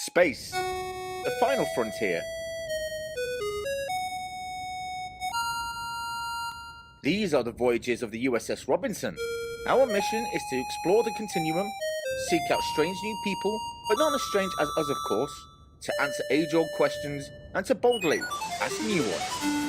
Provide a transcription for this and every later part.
Space, the final frontier. These are the voyages of the USS Robinson. Our mission is to explore the continuum, seek out strange new people, but not as strange as us of course, to answer age-old questions and to boldly ask new ones.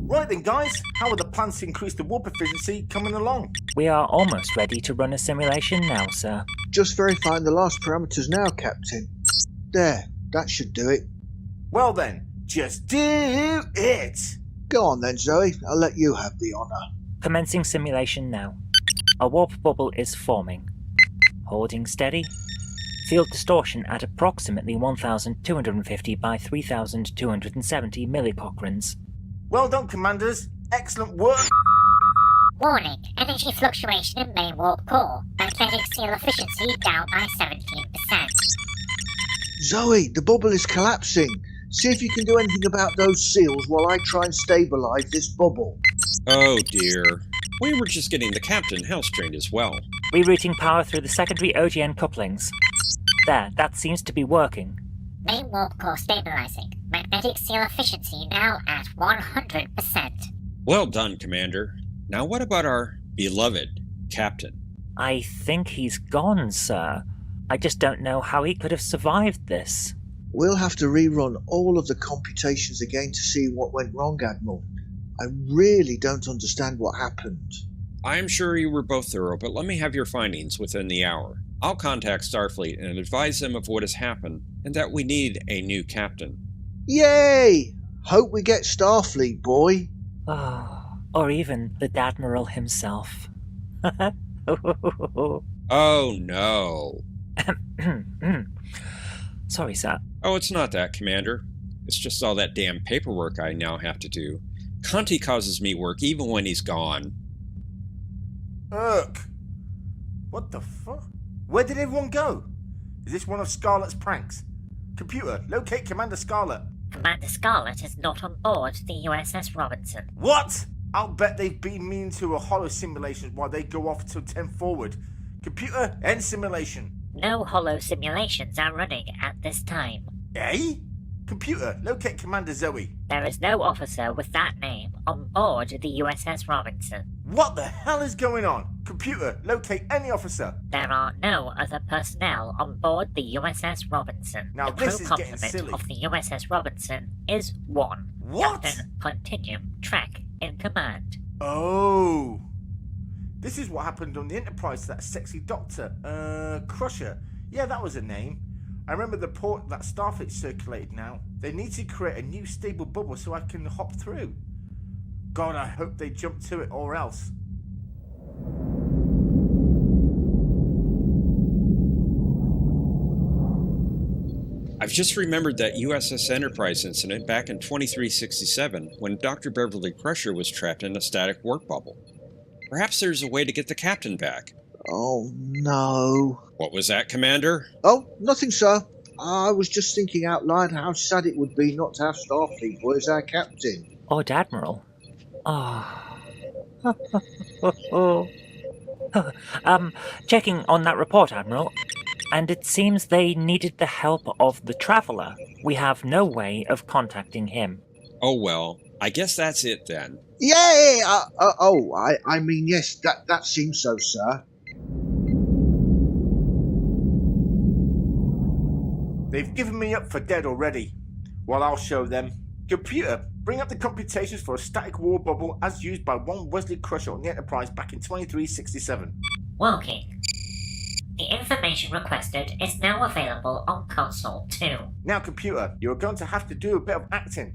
Right then guys, how are the plans to increase the warp efficiency coming along? We are almost ready to run a simulation now, sir. Just verifying the last parameters now, Captain. There, that should do it. Well then, just do it! Go on then, Zoe. I'll let you have the honour. Commencing simulation now. A warp bubble is forming. Holding steady. Field distortion at approximately 1250 by 3270 millicochrons. Well done, Commanders. Excellent work. Warning, energy fluctuation in main warp core. Magnetic seal efficiency down by 17%. Zoe, the bubble is collapsing. See if you can do anything about those seals while I try and stabilise this bubble. Oh dear. We were just getting the captain house-trained as well. Rerouting power through the secondary OGN couplings. There, that seems to be working. Main warp core stabilizing. Magnetic seal efficiency now at 100%. Well done, Commander. Now what about our beloved captain? I think he's gone, sir. I just don't know how he could have survived this. We'll have to rerun all of the computations again to see what went wrong, Admiral. I really don't understand what happened. I am sure you were both thorough, but let me have your findings within the hour. I'll contact Starfleet and advise them of what has happened and that we need a new captain. Yay! Hope we get Starfleet, boy. Or even the Dadmiral himself. Oh no. Sorry, sir. Oh, it's not that, Commander. It's just all that damn paperwork I now have to do. Conti causes me work even when he's gone. Ugh. What the fuck? Where did everyone go? Is this one of Scarlet's pranks? Computer, locate Commander Scarlet. Commander Scarlet is not on board the USS Robinson. What? I'll bet they've beamed me into a hollow simulation while they go off till 10 forward. Computer, end simulation. No hollow simulations are running at this time. Eh? Computer, locate Commander Zoe. There is no officer with that name on board the USS Robinson. What the hell is going on? Computer, locate any officer. There are no other personnel on board the USS Robinson. Now the this crew is getting complement silly. of the USS Robinson is 1. What? Captain Continuum Track in command. Oh. This is what happened on the Enterprise to that sexy doctor. Crusher. Yeah, that was a name. I remember the port that Starfleet circulated now. They need to create a new stable bubble so I can hop through. God, I hope they jump to it or else. I've just remembered that USS Enterprise incident back in 2367 when Dr. Beverly Crusher was trapped in a static warp bubble. Perhaps there's a way to get the captain back. Oh, no. What was that, Commander? Oh, nothing, sir. I was just thinking out loud how sad it would be not to have Starfleet boy as our captain. Or Dadmiral. Checking on that report, Admiral. And it seems they needed the help of the Traveller. We have no way of contacting him. Oh well, I guess that's it then. Yay! I mean, yes, that seems so, sir. They've given me up for dead already. Well, I'll show them. Computer, bring up the computations for a static war bubble as used by one Wesley Crusher on the Enterprise back in 2367. Working. The information requested is now available on Console 2. Now, computer, you're going to have to do a bit of acting.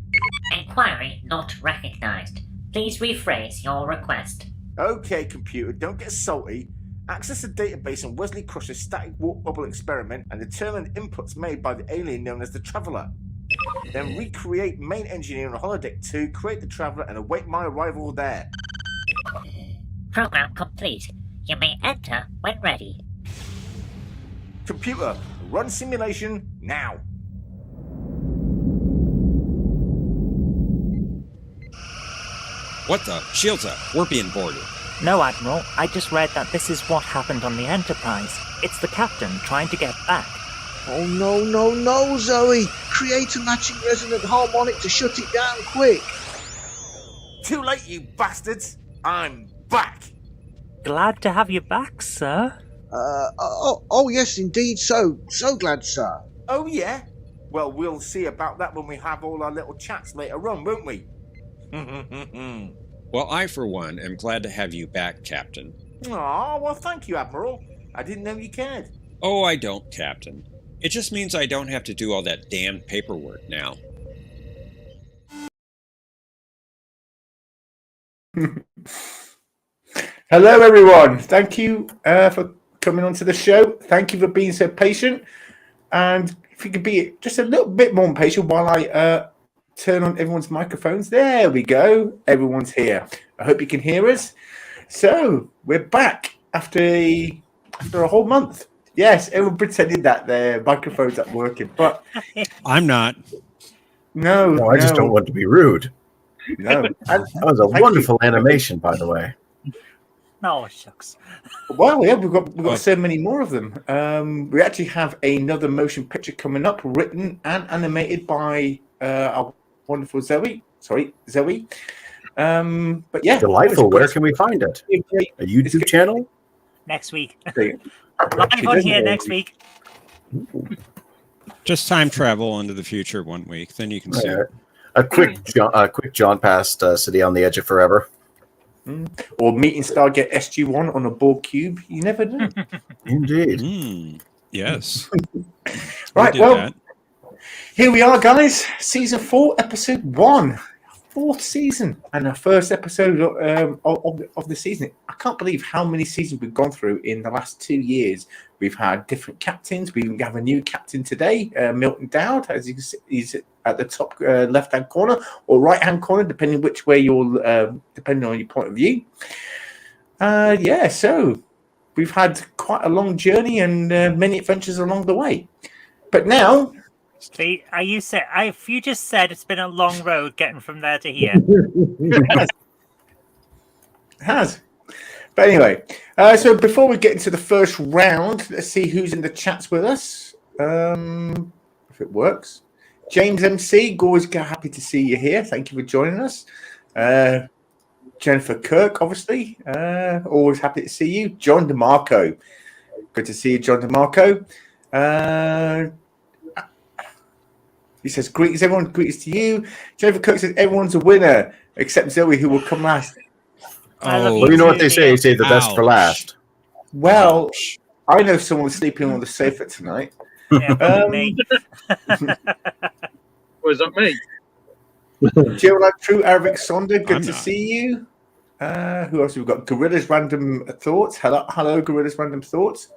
Inquiry not recognized. Please rephrase your request. Okay, computer, don't get salty. Access the database on Wesley Crusher's static warp bubble experiment and determine inputs made by the alien known as the Traveller. Then recreate main engineer on holodeck 2, create the Traveller, and await my arrival there. Program complete. You may enter when ready. Computer, run simulation now. What the? Shields up. We're being boarded. No, Admiral, I just read that this is what happened on the Enterprise. It's the captain trying to get back. Oh, no, Zoe! Create a matching resonant harmonic to shut it down quick! Too late, you bastards! I'm back! Glad to have you back, sir. Oh, yes, indeed, so glad, sir. Oh, yeah? Well, we'll see about that when we have all our little chats later on, won't we? Well, I, for one, am glad to have you back, Captain. Aw, well, thank you, Admiral. I didn't know you cared. Oh, I don't, Captain. It just means I don't have to do all that damned paperwork now. Hello, everyone. Thank you for coming onto the show. Thank you for being so patient. And if you could be just a little bit more patient while I turn on everyone's microphones. There we go. Everyone's here. I hope you can hear us. So we're back after a whole month. Yes, everyone pretended that their microphones aren't working, but I'm not. No, I just don't want to be rude. No, That was a wonderful animation, by the way. No, shucks. Well, yeah, we've got so many more of them. We actually have another motion picture coming up, written and animated by our wonderful Zoe. Sorry, Zoe. But yeah, Delightful. Where can we find it? A YouTube channel? Next week. Live on here next week. Just time travel into the future 1 week, then you can see. A quick John past City on the Edge of Forever. Or meeting Stargate SG-1 on a Borg cube. You never know. Indeed. Yes. Right, We did well, that. here we are, guys. Season 4, Episode 1. Fourth season and our first episode of the season. I can't believe how many seasons we've gone through in the last 2 years. We've had different captains. We have a new captain today, Milton Dowd, as you can see, he's at the top left-hand corner or right-hand corner, depending which way you're, depending on your point of view. So we've had quite a long journey and many adventures along the way. But now, See, if you just said it's been a long road getting from there to here. It has. But anyway, so before we get into the first round, let's see who's in the chats with us. If it works. James MC, always happy to see you here. Thank you for joining us. Jennifer Kirk, obviously. Always happy to see you. John DeMarco. Good to see you, John DeMarco. He says, greetings, everyone. Greetings to you. Jennifer Cook says, everyone's a winner, except Zoe, who will come last. Well, you know what they say? They say the best for last. Well, I know someone sleeping on the sofa tonight. Yeah, me. Was that me? Jill, like true, Eric Sonder, good I'm to not. see you. Who else have we got? Gorilla's Random Thoughts. Hello, Gorilla's Random Thoughts.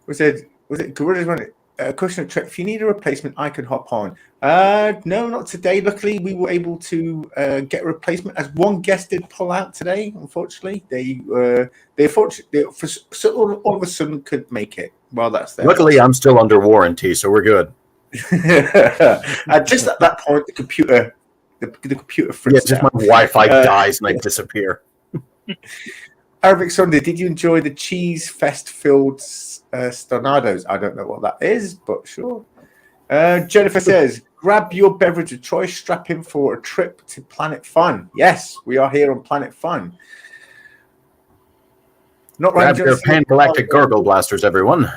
Was it Gorilla's Random? Question of Trek, if you need a replacement, I can hop on. No, not today. Luckily, we were able to get a replacement as one guest did pull out today. Unfortunately, they all of a sudden couldn't make it. Well, that's there. Luckily, I'm still under warranty, so we're good. Just at that point, the computer freaks Just out. my Wi-Fi dies and I disappear. Arabic Sunday, did you enjoy the cheese fest filled stornadoes? I don't know what that is, but sure. Jennifer says, grab your beverage of choice, strap in for a trip to Planet Fun. Yes, we are here on Planet Fun. Not Grab your pan-galactic gargle blasters, everyone.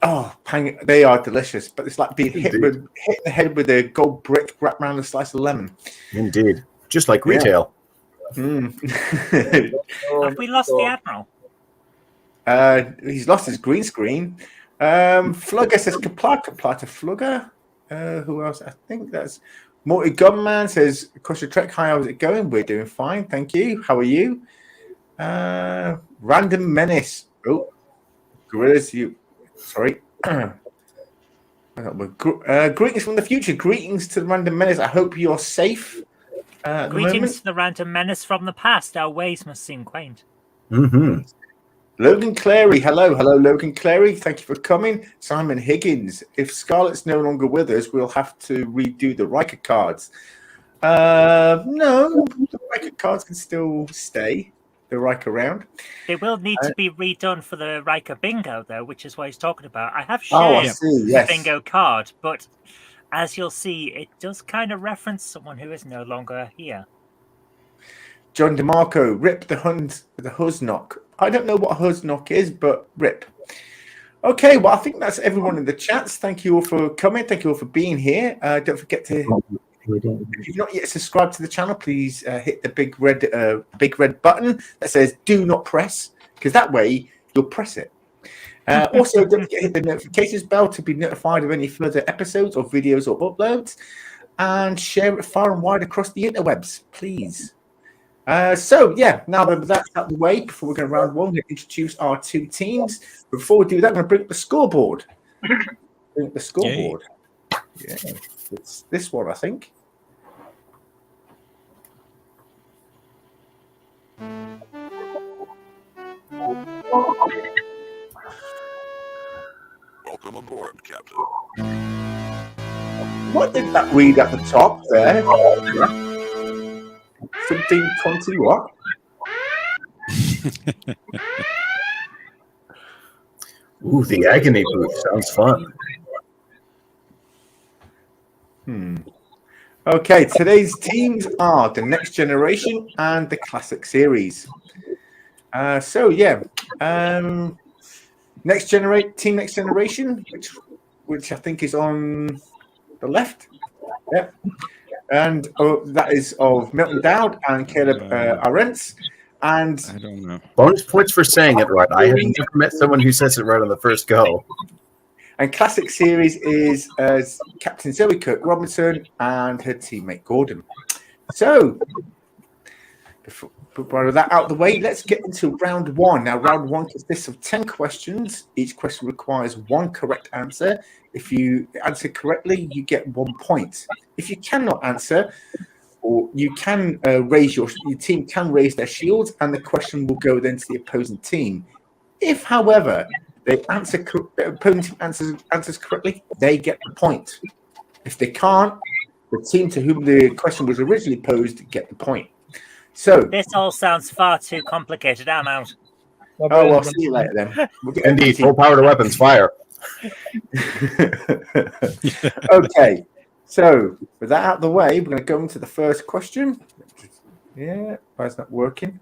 Oh, they are delicious, but it's like being hit in the head with a gold brick wrapped around a slice of lemon. Indeed. Just like retail. Have we lost the Admiral? He's lost his green screen. Flugger says Kaplata Flugger. Who else? I think that's Morty Gunman says Crusher Trek. Hi, how's it going? We're doing fine, thank you. How are you? Random Menace. Oh, gorillas, sorry. Greetings from the future. Greetings to the Random Menace. I hope you're safe at the moment. Greetings to the random menace from the past. Our ways must seem quaint. Mm-hmm. Logan Clary, hello, Logan Clary. Thank you for coming. Simon Higgins, if Scarlett's no longer with us, we'll have to redo the Riker cards. No, the Riker cards can still stay. The Riker round. They will need to be redone for the Riker bingo, though, which is what he's talking about. I have Oh, I shared see. the Yes. bingo card, but as you'll see, it does kind of reference someone who is no longer here. John DeMarco, rip the Huznok. I don't know what a Huznok is, but rip. Okay, well, I think that's everyone in the chats. Thank you all for coming. Thank you all for being here. Don't forget to, if you've not yet subscribed to the channel, please hit the big red button that says "Do not press," because that way you'll press it. Also, don't forget to hit the notifications bell to be notified of any further episodes or videos or uploads, and share it far and wide across the interwebs, please. So, now that that's out of the way, before we go round one, we're going to introduce our two teams. Before we do that, I'm going to bring up the scoreboard. Yeah, it's this one, I think. Welcome aboard, Captain. What did that read at the top there? Something 20 what? Ooh, the agony booth sounds fun. Okay, today's teams are the Next Generation and the Classic Series. Next Generation, which I think is on the left. Yeah. And that is of Milton Dowd and Caleb Arentz. And I don't know. Bonus points for saying it right. I have never met someone who says it right on the first go. And Classic Series is Captain Zoe Kirk Robinson and her teammate Gordon. So, before that out of the way, let's get into round one. Now, round one consists of 10 questions. Each question requires one correct answer. If you answer correctly, you get 1 point. If you cannot answer, or you can raise your team can raise their shields, and the question will go then to the opposing team. If, however, the opposing team answers correctly, they get the point. If they can't, the team to whom the question was originally posed get the point. So this all sounds far too complicated. I'm out. Oh, well, see you later then. Indeed, full power to weapons, fire. Okay, so with that out of the way, we're going to go into the first question. Yeah, why is that working?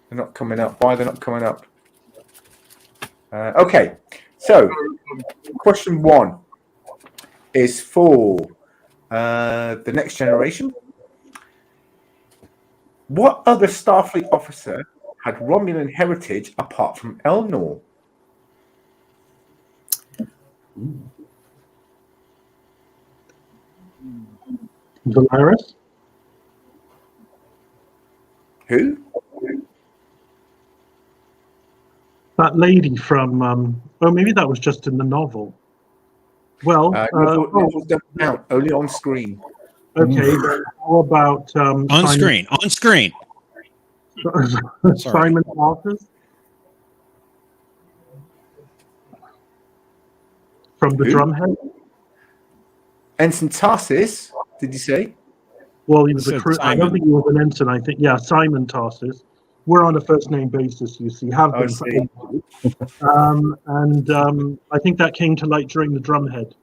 They're not coming up. Why they're not coming up? Okay, so question one is for the Next Generation. What other Starfleet officer had Romulan heritage apart from Elnor? Valeris? Who? That lady from, maybe that was just in the novel. Well, novels don't count, only on screen. Okay, then how about On Simon, screen. Simon Walters? From the Who? Drumhead? Ensign Tarsis, did you say? Well, he was a Said crew. I Simon. don't think he was an ensign. I think, yeah, Simon Tarsis. We're on a first name basis, you see. Have I been. see. I think that came to light during the Drumhead.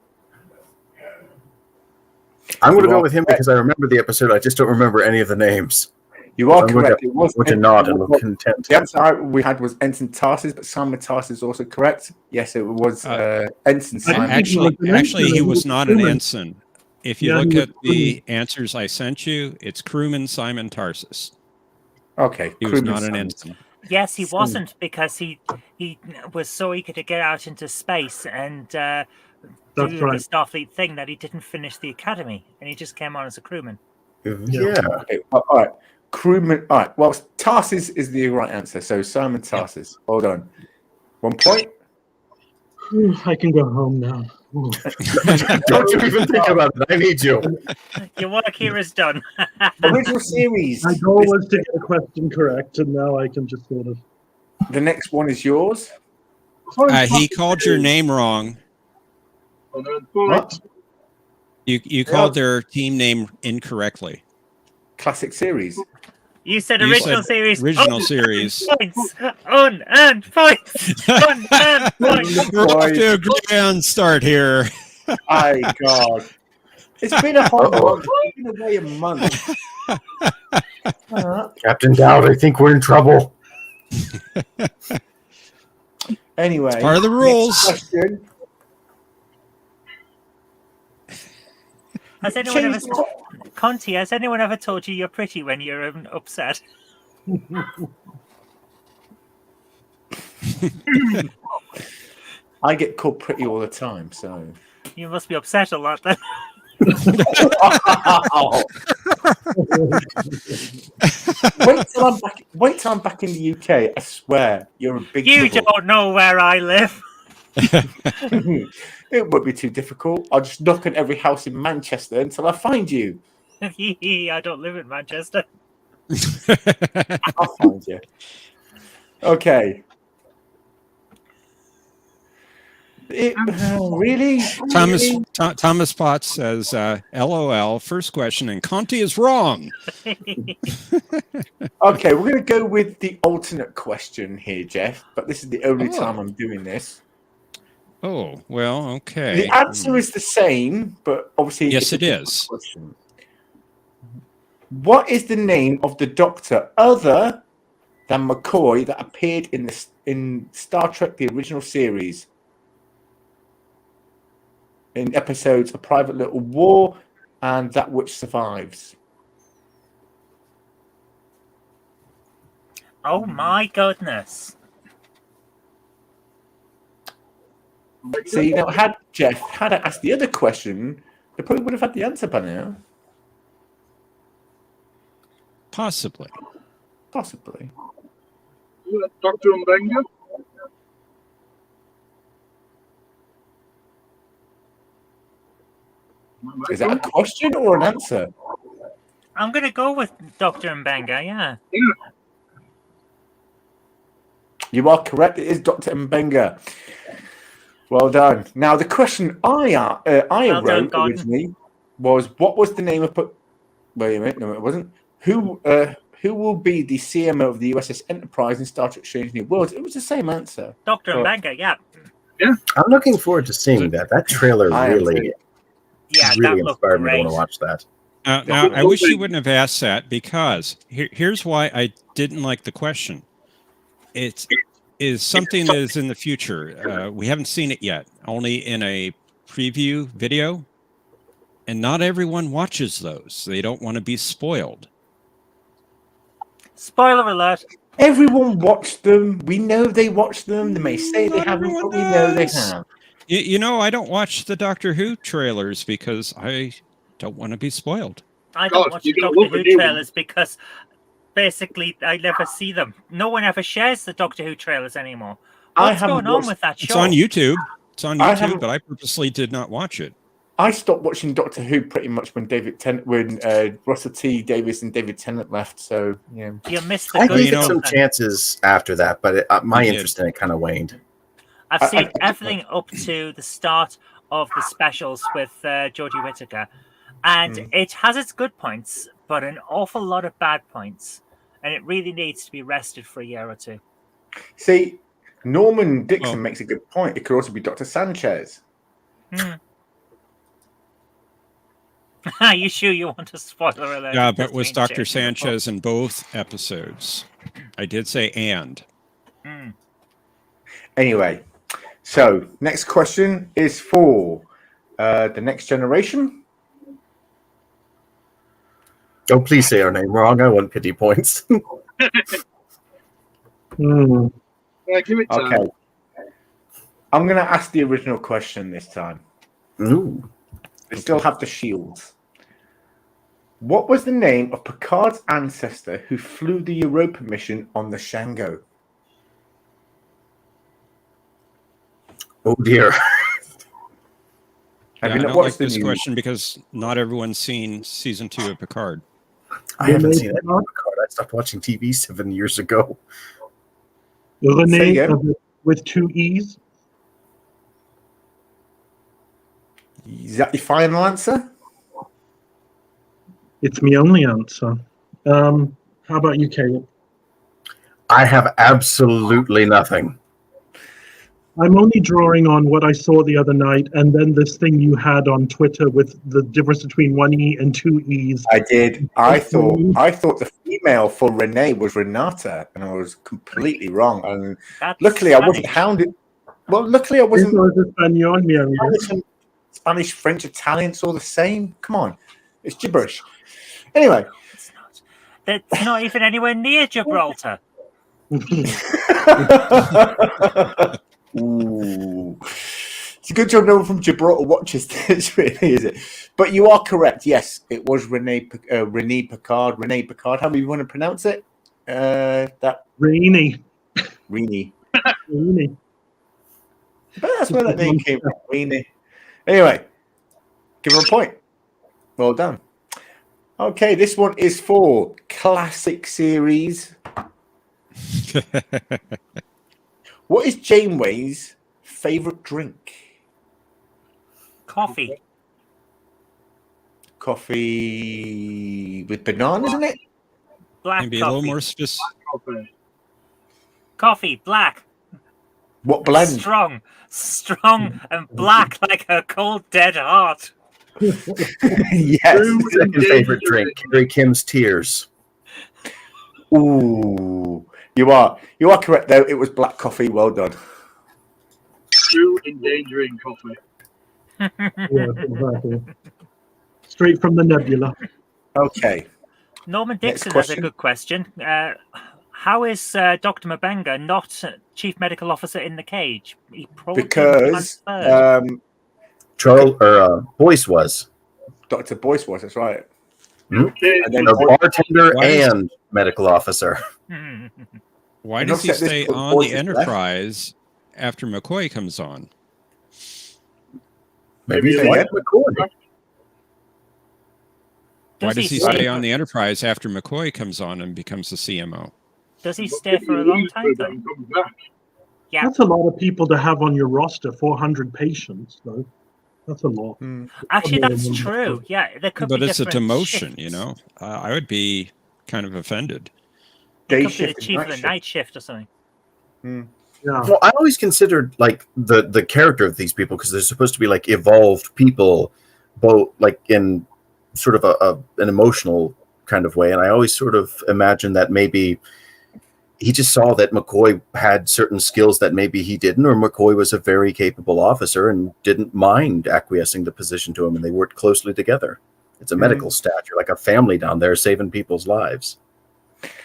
I'm going to go with him because I remember the episode. I just don't remember any of the names. You are I'm going correct. to, It was going to nod and look content. The answer we had was Ensign Tarsis, but Simon Tarsis is also correct. Yes, it was Ensign I Simon. didn't think he was an Actually, ensign. he He was was not an crewman. ensign. If you Yeah, look he was at the answers I sent you, it's crewman Simon Tarsis. Okay, He was crewman not an Simon. ensign. Yes, he wasn't, because he was so eager to get out into space and do That's the right. Starfleet thing that he didn't finish the academy, and he just came on as a crewman. Yeah. Okay, all right. Crewman. All right. Well, Tarsis is the right answer. So Simon Tarsis. Hold on. 1 point. I can go home now. Ooh. Don't you even think about it. I need you. Your work here is done. Original series. My goal was to get a question correct, and now I can just sort of. The next one is yours. He called your name wrong. What? You called their team name incorrectly. Classic series. You said You original said series. original series. Points. Unearned points. Unearned points. We're off to a grand start here. My God. It's been a whole month. It's been away a month. Captain Dowd, I think we're in trouble. Anyway. It's part of the rules. Next question. Has anyone ever, Conti? Has anyone ever told you you're pretty when you're upset? I get called pretty all the time, so. You must be upset a lot then. Wait till I'm back in the UK. I swear, you're a big. You trouble. don't know where I live. It won't be too difficult. I'll just knock on every house in Manchester until I find you. I don't live in Manchester. I'll find you. Okay. Really? Thomas Potts says, LOL, first question, and Conti is wrong. Okay, we're going to go with the alternate question here, Jeff, but this is the only time I'm doing this. Oh, well, okay. The answer is the same, but obviously... Yes, it is. Question. What is the name of the Doctor other than McCoy that appeared in Star Trek, the original series? In episodes A Private Little War and That Which Survives. Oh my goodness. See, now had I asked the other question, they probably would have had the answer by now. Possibly. Possibly. Dr. Mbenga? Is that a question or an answer? I'm going to go with Dr. Mbenga, yeah. You are correct. It is Dr. Mbenga. Well done. Now, the question I wrote originally was, what was the name of... Wait a minute. No, it wasn't. Who will be the CMO of the USS Enterprise in Star Trek Strange New Worlds? It was the same answer. Dr. Mbenga, yeah. Yeah. I'm looking forward to seeing that. That trailer really inspired me to want to watch that. Now, I wish you wouldn't have asked that, because here's why I didn't like the question. It is something that is in the future. We haven't seen it yet, only in a preview video. And not everyone watches those. They don't want to be spoiled. Spoiler alert. Everyone watched them. We know they watched them. They may say they haven't, but we know they have. You know, I don't watch the Doctor Who trailers because I don't want to be spoiled. I don't watch the Doctor Who trailers because basically I never see them. No one ever shares the Doctor Who trailers anymore. What's going on with that show? It's on YouTube. It's on YouTube, but I purposely did not watch it. I stopped watching Doctor Who pretty much when Russell T Davies and David Tennant left. So yeah, you missed the I good gave it some chances after that, but my interest in it kind of waned. I've seen everything up to the start of the specials with Jodie Whittaker, and it has its good points, but an awful lot of bad points, and it really needs to be rested for a year or two. See, Norman Dixon makes a good point. It could also be Dr. Sanchez. Are you sure you want a spoiler alert? Yeah, but was Dr. Sanchez in both episodes? I did say and. Anyway, so next question is for the Next Generation. Oh, please say our name wrong. I want pity points. Yeah, give it time. Okay. I'm going to ask the original question this time. Ooh. They still have the shields. What was the name of Picard's ancestor who flew the Europa mission on the Shango? Oh dear. I don't like this question because not everyone's seen season 2 of Picard. I haven't seen any of Picard. I stopped watching TV 7 years ago. Renee with 2 E's. Is that your final answer? It's my only answer. How about you, Caleb? I have absolutely nothing. I'm only drawing on what I saw the other night, and then this thing you had on Twitter with the difference between 1 E and 2 E's. I did. I thought the female for Renee was Renata, and I was completely wrong. And luckily, I wasn't hounded. Well, luckily, I wasn't. Spanish, French, Italian, it's all the same. Come on, it's gibberish. Anyway, it's not even anywhere near Gibraltar. Ooh. It's a good job no one from Gibraltar watches this, really, is it? But you are correct. Yes, it was Renee Picard. Renee Picard. How do you want to pronounce it? Renee. Renee. Renee. But that's where that name came from. Renee. Anyway, give her a point. Well done. Okay, this one is for classic series. What is Janeway's favorite drink? Coffee. Coffee with bananas in it? Black Maybe coffee. a little more specific. Coffee, black. What blend? Strong and black like a cold dead heart. Yes. Second favorite drink, Carrie Kim's Tears. Ooh. You are correct though. It was black coffee. Well done. True endangering coffee. Yeah, exactly. Straight from the nebula. Okay. Norman Dixon has a good question. How is Dr. Mbenga not Chief Medical Officer in the cage? He probably because Boyce was. Dr. Boyce was. That's right. Okay. And then bartender and medical officer. Why does he stay on the Enterprise after McCoy comes on? Maybe they like McCoy. Why does he stay on the Enterprise after McCoy comes on and bemes the CMO? Does he stay for a long time, though? Yeah. That's a lot of people to have on your roster, 400 patients, though. That's a lot. Actually, that's true. Yeah, there could be But it's a different demotion, shifts. I would be kind of offended. It could be the chief of the night shift or something. Yeah. Well, I always considered like the character of these people because they're supposed to be like evolved people, both like in sort of an emotional kind of way, and I always sort of imagined that maybe he just saw that McCoy had certain skills that maybe he didn't, or McCoy was a very capable officer and didn't mind acquiescing the position to him, and they worked closely together. It's a medical staff. You're like a family down there saving people's lives.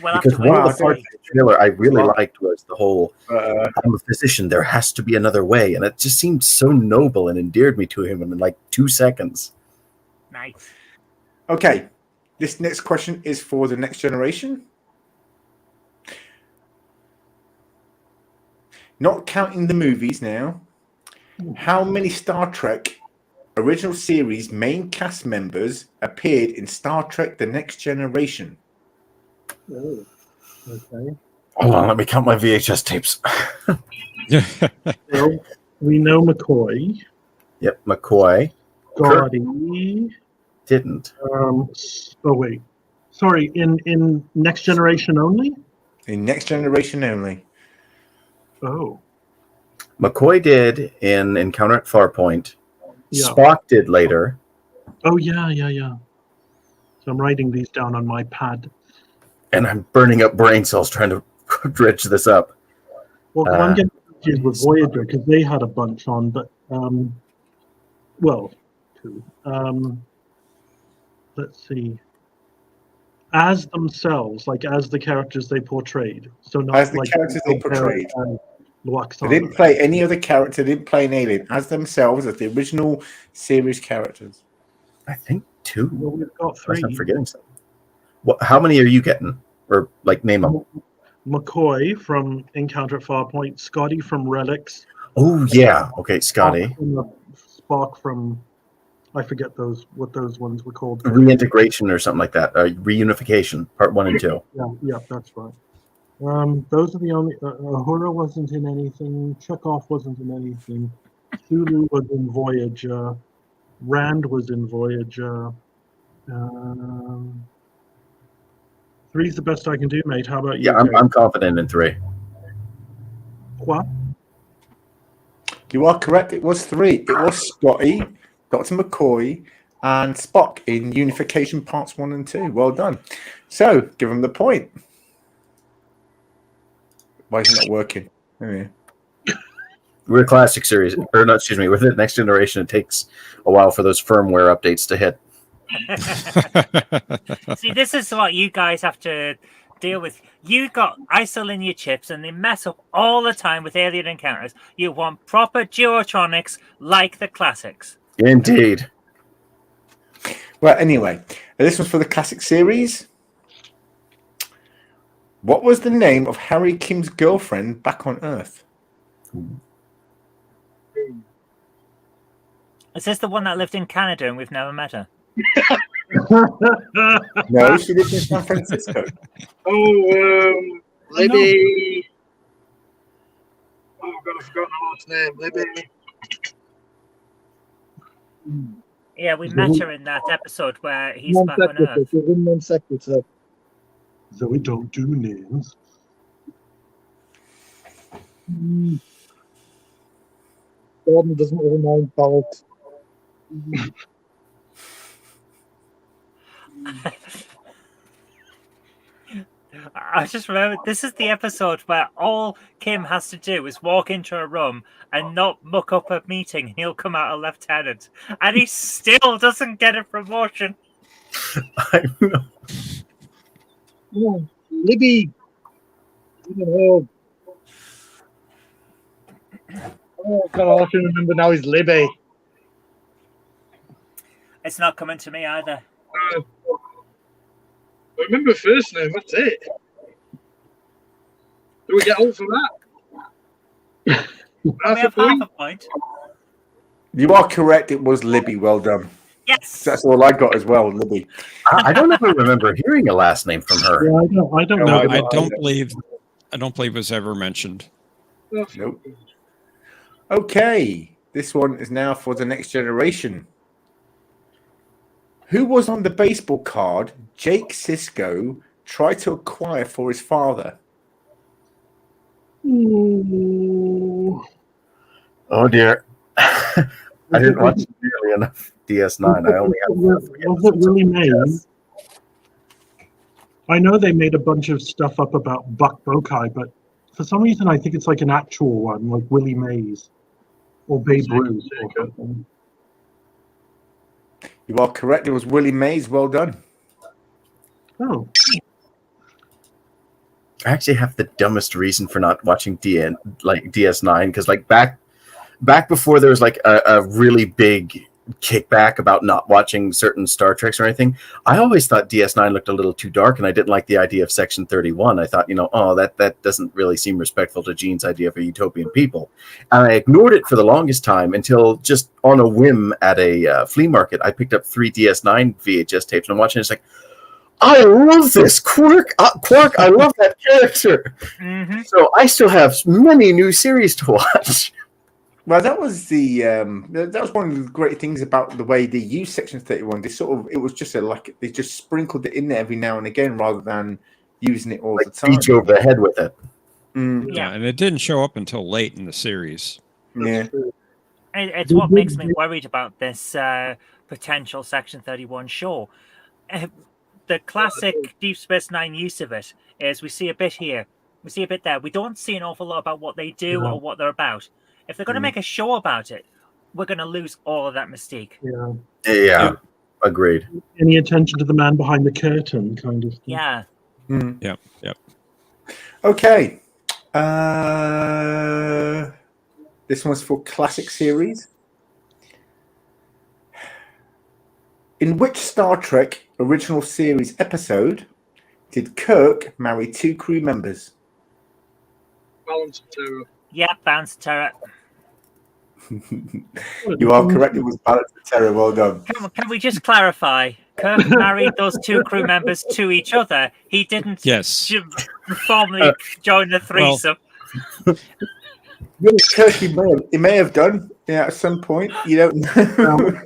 Well, because one of the parts of the trailer I really liked was the whole, I'm a physician, there has to be another way. And it just seemed so noble and endeared me to him in like 2 seconds. Nice. Okay, this next question is for the next generation. Not counting the movies now, how many Star Trek original series main cast members appeared in Star Trek The Next Generation? Oh, okay. Hold on, let me count my VHS tapes. Well, we know McCoy. Yep, McCoy. Gordy. Didn't. Oh, wait. Sorry, in Next Generation only? In Next Generation only. Oh. McCoy did in Encounter at Farpoint. Yeah. Spock did later. Oh, yeah. So I'm writing these down on my pad. And I'm burning up brain cells trying to dredge this up. Well, I'm getting confused with Voyager because they had a bunch on, but, well, 2. Let's see. As themselves, like as the characters they portrayed. So not as the like characters they portrayed. They didn't play any other character, they didn't play an alien. As themselves, as the original series characters. I think 2. Well, we've got 3. I'm forgetting something. How many are you getting? Or like name them? McCoy from Encounter at Farpoint, Scotty from Relics, Oh yeah. Okay, Scotty. Spock from I forget what those ones were called. Reintegration or something like that. Reunification, part 1 and 2. Yeah, that's right. Those are the only. Uhura wasn't in anything. Chekhov wasn't in anything. Sulu was in Voyager. Rand was in Voyager. Three's the best I can do, mate. How about you? Yeah, I'm confident in 3. What? You are correct. It was 3. It was Scotty, Dr. McCoy, and Spock in Unification Parts 1 and 2. Well done. So, give them the point. Why is it not working? Anyway. We're a classic series, or not, excuse me, with the Next Generation, it takes a while for those firmware updates to hit. See, this is what you guys have to deal with. You got isolinear chips and they mess up all the time with alien encounters. You want proper duotronics like the classics. Indeed. Well, anyway, this was for the classic series. What was the name of Harry Kim's girlfriend back on Earth? Is this the one that lived in Canada and we've never met her? No, she lived in San Francisco. Libby. Oh God, I've forgotten her last name. Libby. Yeah, we met her in that episode where he's back on Earth. So we don't do names. Gordon doesn't really know about. I just remember this is the episode where all Kim has to do is walk into a room and not muck up a meeting, and he'll come out a lieutenant, and he still doesn't get a promotion. I know. Oh, Libby. Oh, God, all I can remember now is Libby. It's not coming to me either. I remember her first name, that's it. Do we get all for that? We have half a point. You are correct. It was Libby. Well done. Yes. That's all I got as well, Libby. I don't ever remember hearing a last name from her. Yeah, I don't know. No, I don't believe it was ever mentioned. Nope. Okay, this one is now for the Next Generation. Who was on the baseball card Jake Sisko tried to acquire for his father? Ooh. Oh dear. I didn't watch nearly enough DS9. I only have Was it Willie Mays? I know they made a bunch of stuff up about Buck Bokai, but for some reason I think it's like an actual one, like Willie Mays or Babe Ruth or something. You are correct. It was Willie Mays. Well done. Oh. I actually have the dumbest reason for not watching DS9 because like back before there was like a really big kickback about not watching certain Star Treks or anything, I always thought DS9 looked a little too dark, and I didn't like the idea of Section 31. I thought, that doesn't really seem respectful to Gene's idea of a utopian people. And I ignored it for the longest time until just on a whim at a flea market, I picked up 3 DS9 VHS tapes, and I'm watching it, it's like, I love this Quark. I love that character. Mm-hmm. So I still have many new series to watch. Well, that was that was one of the great things about the way they used Section 31. It was just they just sprinkled it in there every now and again rather than using it all the time. Beat you over the head with it. Yeah, and it didn't show up until late in the series. Yeah, it's what makes me worried about this potential Section 31 show. The classic Deep Space Nine use of it is we see a bit here, we see a bit there. We don't see an awful lot about what they do or what they're about. If they're going to make a show about it, we're going to lose all of that mystique. Yeah, agreed. Any attention to the man behind the curtain kind of thing. Yeah. Yep. Okay. This one's for classic series. In which Star Trek original series episode did Kirk marry 2 crew members? Balance of Terror. Yeah, Balance of Terror. You are correct. It was Balance of Terror. Well done. Can we just clarify? Kirk married those two crew members to each other. He didn't Yes. formally join the threesome. Kirk, he may have done. Yeah, at some point. You don't know.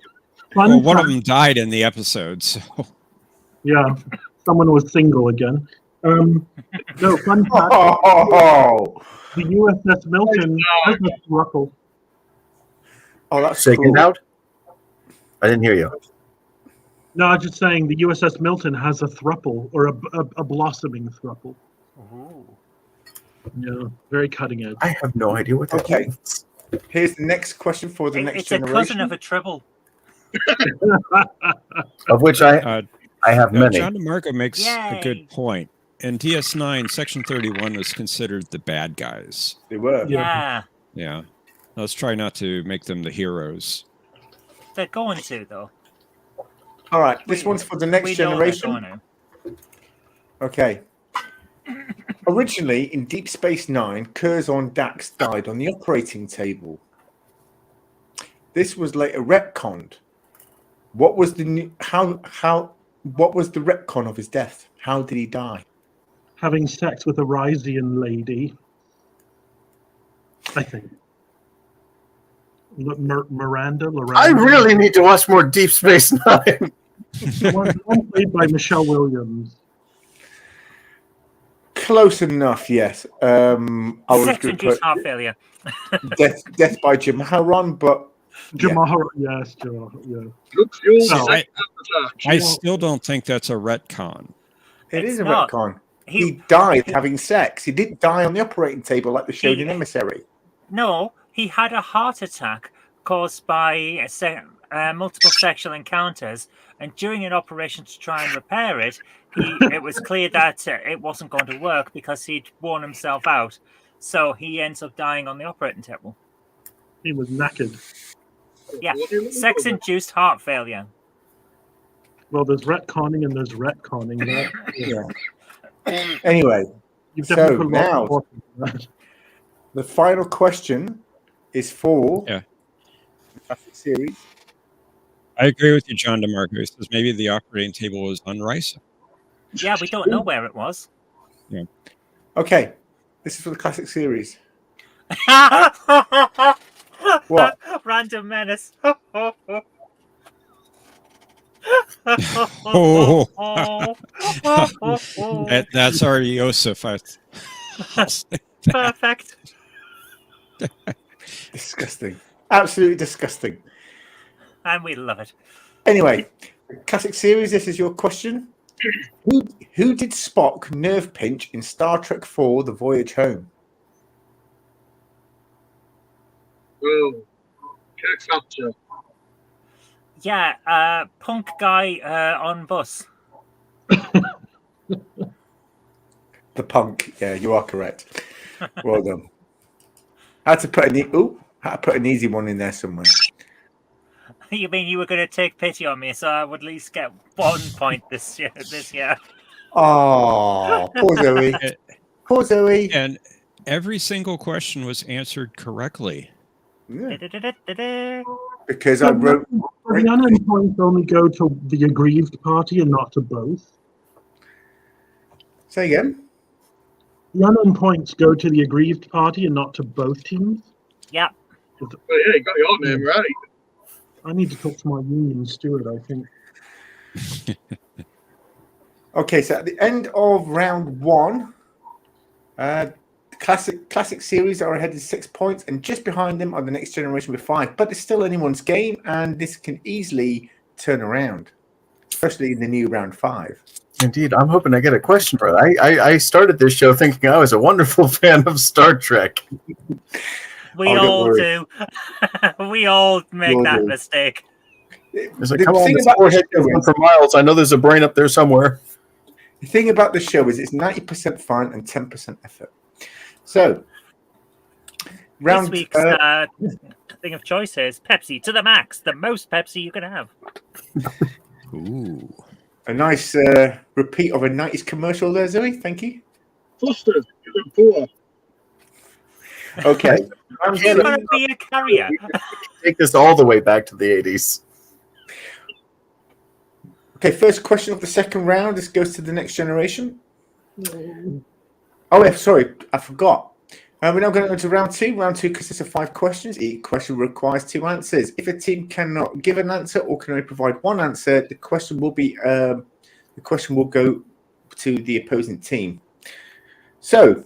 Well, one of them died in the episode. So. Yeah, someone was single again. No, fun fact. Oh, The USS Milton has a thruple. oh, that's Say again, cool. Howard? I didn't hear you. No, I'm just saying the USS Milton has a thruple, or a blossoming thruple. Yeah, very cutting edge. I have no idea what that Okay. means. Here's the next question for the next It's a generation. cousin of a triple. Of which I have many. John DeMarco makes a Yay. good point. In DS9, Section 31 was considered the bad guys. They were. Yeah, Yeah. Let's try not to make them the heroes. they're going to though. All right, this one's for the next We know they're going generation. to. Okay. Originally, in Deep Space Nine, Curzon Dax died on the operating table. This was later retconned. What was the new, what was the retcon of his death? How did he die? Having sex with a Rysian lady, I think. Miranda. I really need to watch more Deep Space Nine. One played by Michelle Williams. Close enough, yes. I was Sex going induced to heart failure. put death by Jim Harron, but Jamahara, yes, yeah. Good fuel. No. Second attack. I still don't think that's a retcon. it It's is a not. retcon. He died having sex. He didn't die on the operating table like they showed in Emissary. No, he had a heart attack caused by multiple sexual encounters, and during an operation to try and repair it, it was clear that it wasn't going to work because he'd worn himself out. So he ends up dying on the operating table. He was knackered. Yeah, sex-induced heart failure. Well, there's retconning and there's retconning. There. Yeah. Anyway, You've so definitely put a lot now of thought into that. the final question is for Yeah. the classic series. I agree with you, John DeMarco. He says maybe the operating table was on Risa. Yeah, we don't know where it was. Okay, this is for the classic series. What? Random menace. That's our Yosef. Perfect. Disgusting. Absolutely disgusting. And we love it. Anyway, classic series, this is your question. Who did Spock nerve pinch in Star Trek IV The Voyage Home? Oh, Kirk Thatcher. Yeah, punk guy on bus. The punk. Yeah, you are correct. Well done. Had to put an easy one in there somewhere. You mean you were going to take pity on me, so I would at least get 1 point this year? Oh, poor Zoe. Poor Zoe. And every single question was answered correctly. Yeah. Because I wrote. The unknown points only go to the aggrieved party and not to both. Say again. The unknown points go to the aggrieved party and not to both teams. Yeah. Oh, yeah, you got your name right. I need to talk to my union steward, I think. Okay, so at the end of round one, classic series are ahead of 6 points, and just behind them are the next generation with 5. But it's still anyone's game, and this can easily turn around, especially in the new round 5. Indeed, I'm hoping I get a question for that. I started this show thinking I was a wonderful fan of Star Trek. We don't all worry. do. We all make We all that do. mistake. It's like, The come on, thing this about the forehead show goes on is- for miles. I know there's a brain up there somewhere. The thing about the show is it's 90% fun and 10% effort. So, round This week's thing of choice is Pepsi to the max, the most Pepsi you can have. Ooh. a nice repeat of a 90s commercial there, Zoe. Thank you. Foster's, you're poor. Okay. He's going to be a carrier. Take this all the way back to the 80s. Okay, first question of the second round. This goes to the next generation. Oh, yeah, sorry, I forgot. We're now going to go to round two. Round two consists of 5 questions. Each question requires 2 answers. If a team cannot give an answer or can only provide one answer, the question will go to the opposing team. So,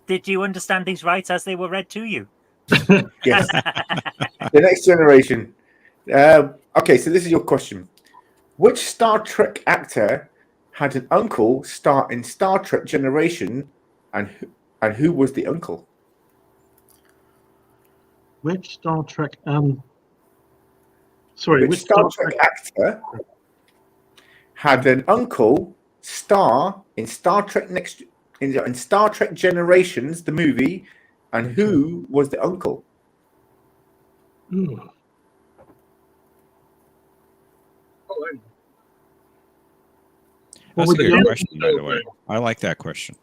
did you understand these rights as they were read to you? Yes. The next generation. Okay, so this is your question. Which Star Trek actor had an uncle star in Star Trek Generation, and who was the uncle? Which Star Trek? Which Star Trek actor had an uncle star in Star Trek in Star Trek Generations, the movie, and who was the uncle? That's a good question, by the way. I like that question.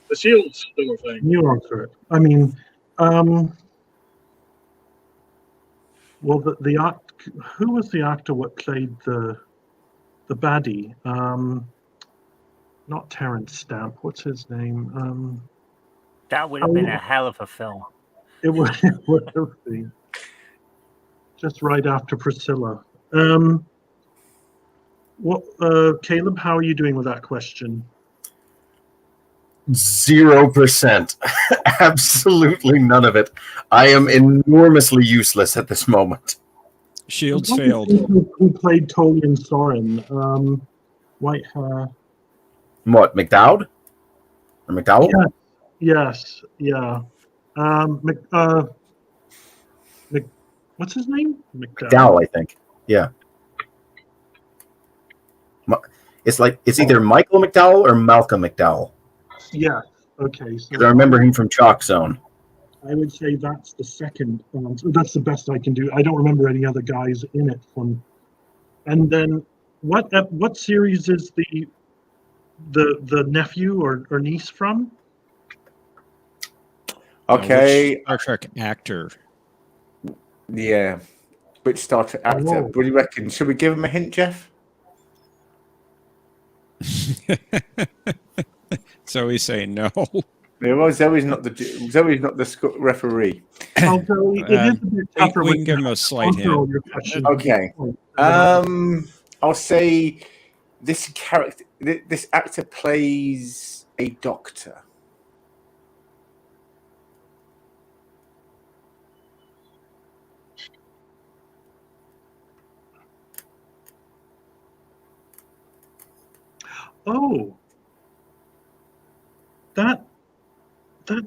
The Shields still a thing. You answer it. I mean, well, who was the actor what played the baddie? Not Terrence Stamp. What's his name? That would have been a hell of a film. It would have been. Just right after Priscilla. Caleb, how are you doing with that question? 0%. Absolutely none of it. I am enormously useless at this moment. Shields failed. Who played Tolian Soren? White hair. What, McDowd? Or McDowell? Yes. Yeah. What's his name? McDowell, I think. Yeah. It's either Michael McDowell or Malcolm McDowell. Yeah. Okay. So I remember him from Chalk Zone. I would say that's the second answer. That's the best I can do. I don't remember any other guys in it from. And then what series is the nephew or niece from? Okay. Star Trek actor. Yeah. Which Star Trek actor? Oh. What do you reckon? Should we give him a hint, Jeff? Zoe's saying no. Yeah, Zoe's not the referee. Although it is a bit tougher. We can give him a slight hint. Okay. I'll say this actor plays a doctor. Oh, that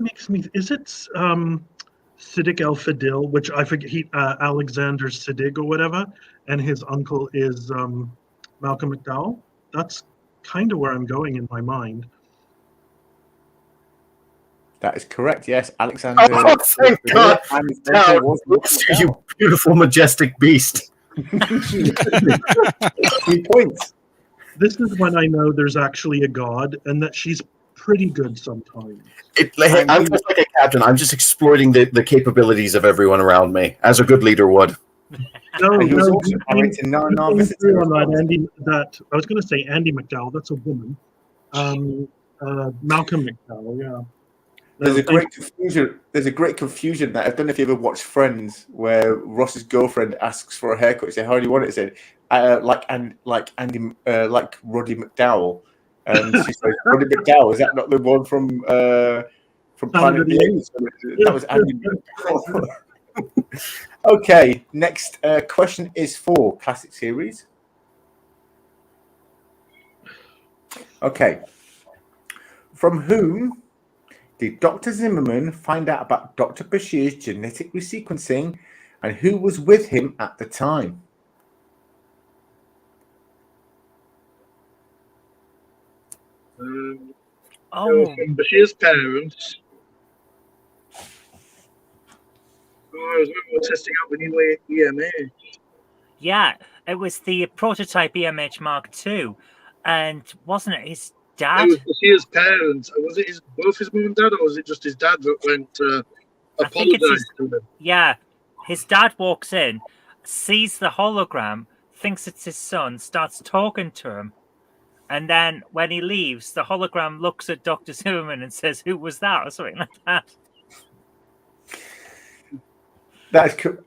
makes me. Is it Siddiq El Fadil, which I forget? Alexander Siddig or whatever, and his uncle is Malcolm McDowell. That's kind of where I'm going in my mind. That is correct. Yes, Alexander. Oh, thank God! You beautiful, majestic beast. 3 points. This is when I know there's actually a god and that she's pretty good sometimes. I'm just like a captain. I'm just exploiting the capabilities of everyone around me, as a good leader would. No, And he was no, also married to Nana I was Visitor. going to say Andy McDowell. That's a woman. Malcolm McDowell. Yeah. There's a great confusion. There's a great confusion that I don't know if you ever watched Friends, where Ross's girlfriend asks for a haircut. She said, "How do you want it?" He said, like Roddy McDowell." And she said, "Roddy McDowell, is that not the one from Planet of the Apes?" That was Andy McDowell. Okay, next question is for Classic Series. Okay, from whom did Dr. Zimmerman find out about Dr. Bashir's genetic resequencing, and who was with him at the time? From Bashir's parents. I was when we were testing out the new EMA. Yeah, it was the prototype EMH Mark II, and wasn't it? dad? Was he his parents? Was it both his mum and dad, or was it just his dad that went to I think it's apologise his, to him? yeah. His dad walks in, sees the hologram, thinks it's his son, starts talking to him, and then when he leaves, the hologram looks at Dr. Zimmerman and says, "Who was that?" or something like that.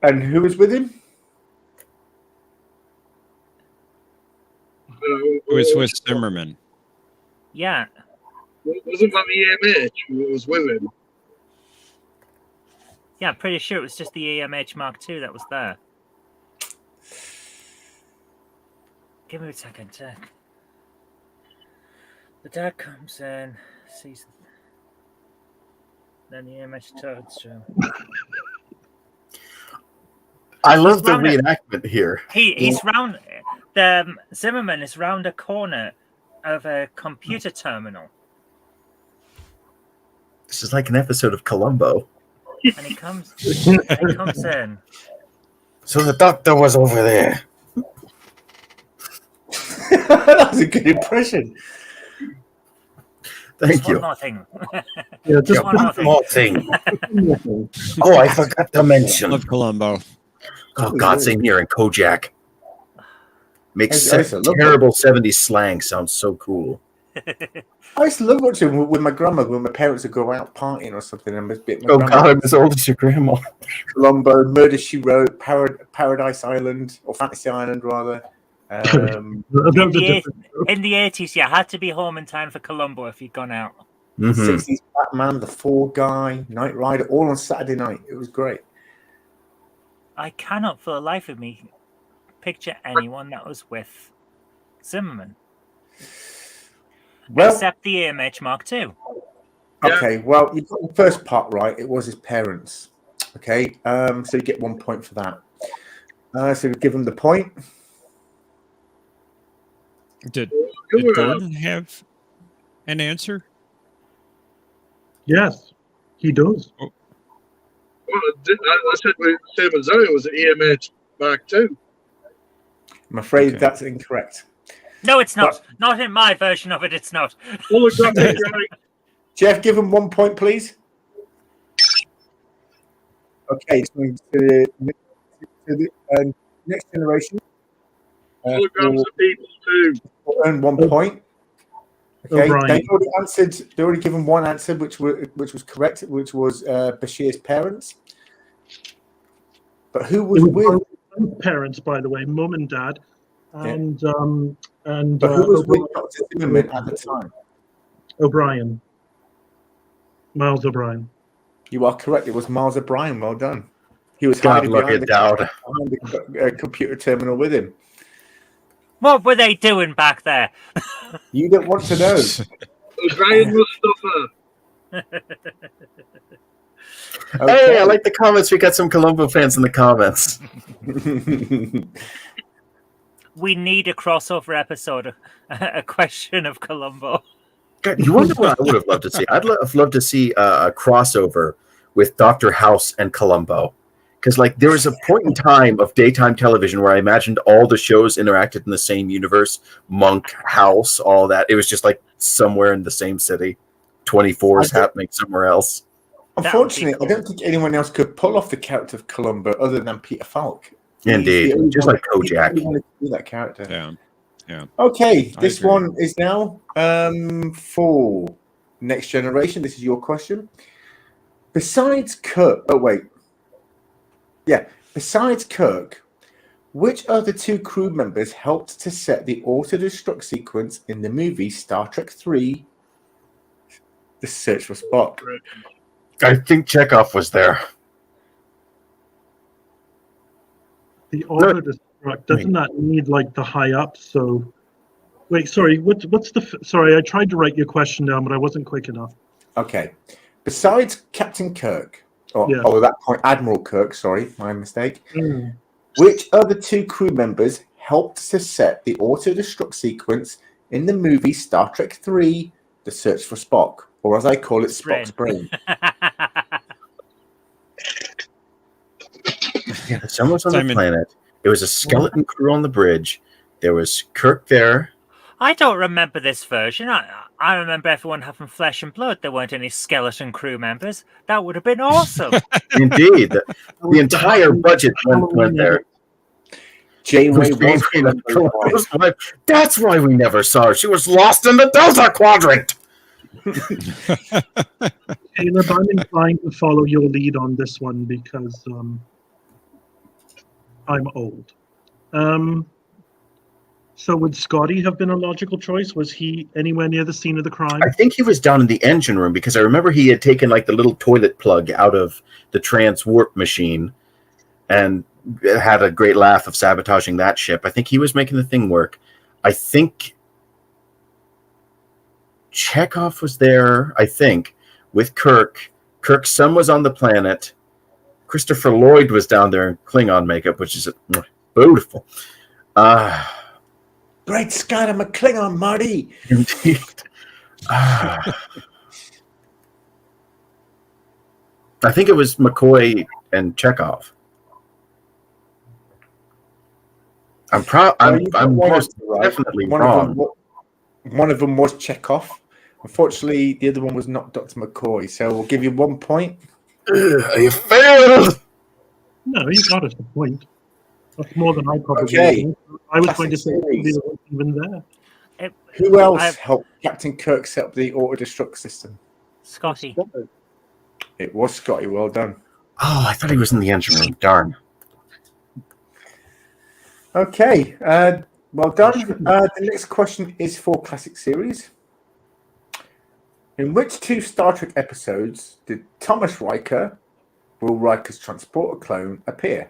And who was with him? It was with Zimmerman. Yeah. Wasn't that the EMH who was with him? Yeah, I'm pretty sure it was just the EMH Mark II that was there. Give me a second. The dad comes in, sees. Then the EMH turns to him. I love He's the round it. reenactment here. He's round. The Zimmerman is round a corner of a computer terminal, This is like an episode of Columbo. and he comes in. So the doctor was over there. That was a good impression. Thank Just you. one more thing. Yeah, just one more thing. Oh, I forgot to mention. Love Columbo. Oh God, same here in Kojak. Makes I used to love terrible 70s slang sound so cool. I used to love watching with my grandma when my parents would go out partying or something. And my Oh grandma, God, I'm as old as your grandma. Columbo, Murder She Wrote, Paradise Island, or Fantasy Island rather. In the 80s, you had to be home in time for Columbo if you'd gone out. 60s Batman, The Fall Guy, Knight Rider, all on Saturday night. It was great. I cannot for the life of me picture anyone that was with Zimmerman. Well, except the AMH Mark II. Okay, well, you got the first part right. It was his parents. Okay, so you get 1 point for that. So we give him the point. Did Gordon have an answer? Yes, he does. Well, I said same as Zoe was an EMH Mark II. I'm afraid that's incorrect. No, it's not. Not in my version of it, it's not. Jeff, give him 1 point, please. Okay, so to the next generation. Holograms of people too. Will earn 1 point. Okay, O'Brien. they already answered. They already given one answer, which was correct, which was Bashir's parents. But who was with both parents, by the way, mum and dad, and But who was with Dr. Zimmerman at the time? O'Brien. Miles O'Brien. You are correct. It was Miles O'Brien. Well done. He was God, hiding look behind at Dowd. the computer terminal with him. What were they doing back there? You don't want to know. O'Brien Mustafa. Hey, I like the comments. We got some Columbo fans in the comments. We need a crossover episode, a question of Columbo. God, you wonder what I would have loved to see? I'd have loved to see a crossover with Dr. House and Columbo. Because like there was a point in time of daytime television where I imagined all the shows interacted in the same universe. Monk, House, all that. It was just like somewhere in the same city. 24 is happening somewhere else. Unfortunately, I don't think anyone else could pull off the character of Columbo other than Peter Falk. Indeed, just like Kojak. That character. Yeah. Okay, I this agree. one is now for Next Generation. This is your question. Besides Kirk, besides Kirk, which other two crew members helped to set the auto-destruct sequence in the movie Star Trek III, The Search for Spock? I think Chekhov was there. The auto destruct doesn't that need like the high up? So, wait, sorry. What's the? Sorry, I tried to write your question down, but I wasn't quick enough. Okay. Besides Captain Kirk, or at that point, Admiral Kirk, sorry, my mistake. Which other two crew members helped to set the auto-destruct sequence in the movie Star Trek III, The Search for Spock, or as I call it, Spock's Brain? Yeah, someone was on the planet. It was a skeleton crew on the bridge. There was Kirk there. I don't remember this version. I remember everyone having flesh and blood. There weren't any skeleton crew members. That would have been awesome. Indeed, the entire budget went there. Janeway was Columbus' wife. That's why we never saw her. She was lost in the Delta Quadrant. Caleb, I'm inclined to follow your lead on this one because I'm old. So would Scotty have been a logical choice? Was he anywhere near the scene of the crime? I think he was down in the engine room because I remember he had taken like the little toilet plug out of the trans warp machine and had a great laugh of sabotaging that ship. I think he was making the thing work. I think Chekhov was there, I think, with Kirk. Kirk's son was on the planet. Christopher Lloyd was down there in Klingon makeup, which is beautiful. Great Scott, I'm a Klingon, Marty. Indeed. I think it was McCoy and Chekhov. I'm most definitely wrong. One of them was Chekhov. Unfortunately, the other one was not Dr. McCoy. So we'll give you 1 point. You failed. No, you got us the point. That's more than I probably Okay. I was Classic going to say series. somebody that wasn't even there. Who else helped Captain Kirk set up the auto-destruct system? Scotty. It was Scotty. Well done. Oh, I thought he was in the engine room. Darn. Okay. Well done. The next question is for Classic Series. In which 2 Star Trek episodes did Thomas Riker, Will Riker's transporter clone, appear?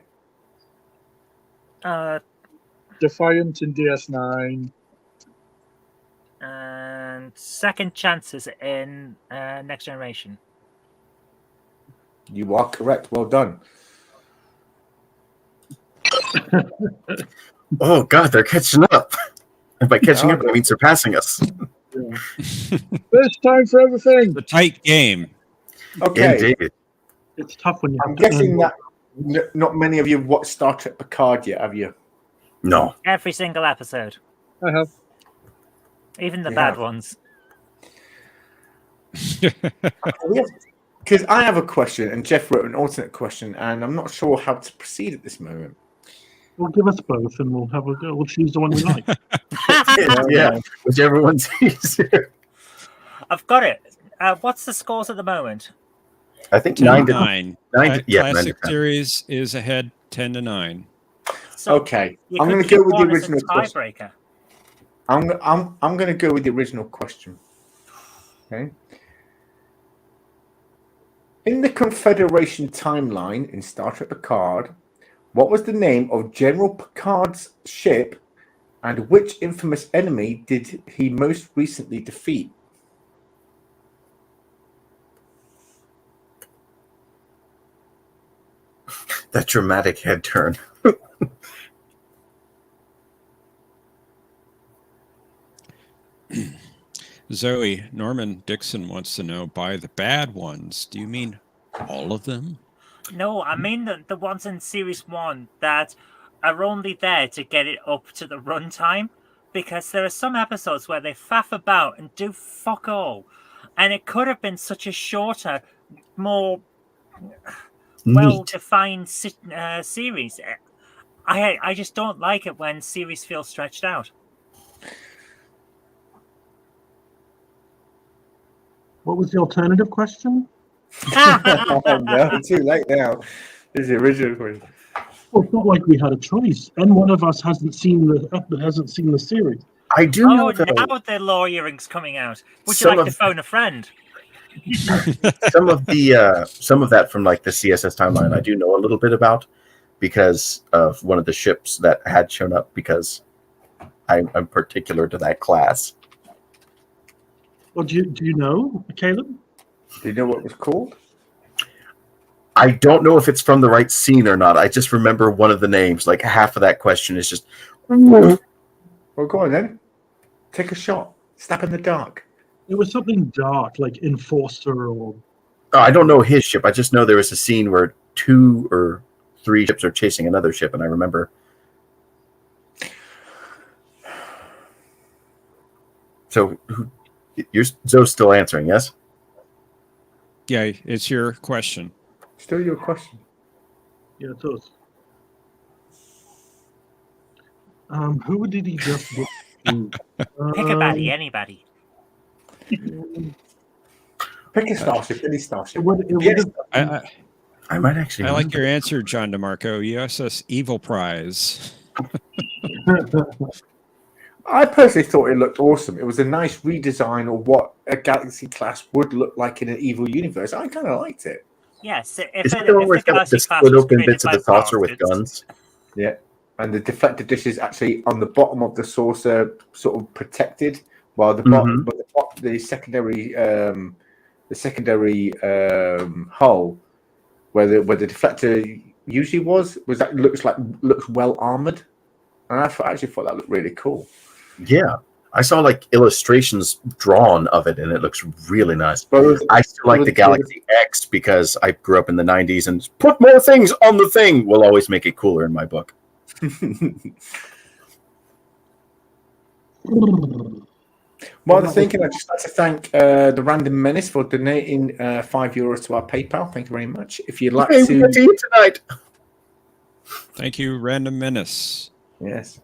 Defiant in DS9. And Second Chances in Next Generation. You are correct. Well done. Oh, God, they're catching up. And by catching up, I mean surpassing us. First time for everything. The tight game. Okay. Indeed. It's tough when you. I'm guessing that not many of you have watched Star Trek Picard yet, have you? No. Every single episode. I have. Even the You bad have. ones. Because I have a question, and Jeff wrote an alternate question, and I'm not sure how to proceed at this moment. Well, give us both, and we'll have a go. We'll choose the one we like. Yeah, whichever one's easier. I've got it. What's the scores at the moment? I think 10 to 9. 9. Yeah, 9 Classic to 10. series is ahead 10 to 9. So Okay, you I'm could going to keep go with the one as a original question. tiebreaker. I'm going to go with the original question. Okay. In the Confederation timeline in Star Trek Picard, what was the name of General Picard's ship, and which infamous enemy did he most recently defeat? That dramatic head turn. Zoe, Norman Dixon wants to know, by the bad ones, do you mean all of them? No, I mean the ones in Series 1 that are only there to get it up to the runtime, because there are some episodes where they faff about and do fuck all. And it could have been such a shorter, more well-defined series. I just don't like it when series feel stretched out. What was the alternative question? No, too late now. This is the original question. Well, it's not like we had a choice, and one of us hasn't seen the series. I do know now though, the lawyering's coming out. Would you Some like to of- phone a friend? some of that from like the CSS timeline I do know a little bit about because of one of the ships that had shown up because I'm particular to that class. Well, do you know, Caleb? Do you know what it was called? I don't know if it's from the right scene or not. I just remember one of the names. Like half of that question is just. Well, go on then. Take a shot. Stab in the dark. It was something dark, like Enforcer or. Oh, I don't know his ship. I just know there was a scene where 2 or 3 ships are chasing another ship, and I remember. So, Zoe's still answering, yes? Yeah, it's your question. Still your question. Yeah, it does. Who did he just get to? Pick a baddie, anybody. Pick a starship, any starship. It would Yes. have, I might actually. I like your answer, John DeMarco. USS Evil Prize. I personally thought it looked awesome. It was a nice redesign of what a Galaxy class would look like in an evil universe. I kind of liked it. Yes, Is it the one where it's got like, the split open bits of the saucer with guns? Yeah, and the deflector dish is actually on the bottom of the saucer, sort of protected, while the bottom, but the secondary hull, where the deflector usually was that looks well armored, and I actually thought that looked really cool. Yeah, I saw like illustrations drawn of it, and it looks really nice. I still like the Galaxy X because I grew up in the '90s, and put more things on the thing will always make it cooler in my book. While they're thinking, I'd just like to thank the Random Menace for donating €5 to our PayPal. Thank you very much. If you'd like to eat tonight. Thank you, Random Menace. Yes.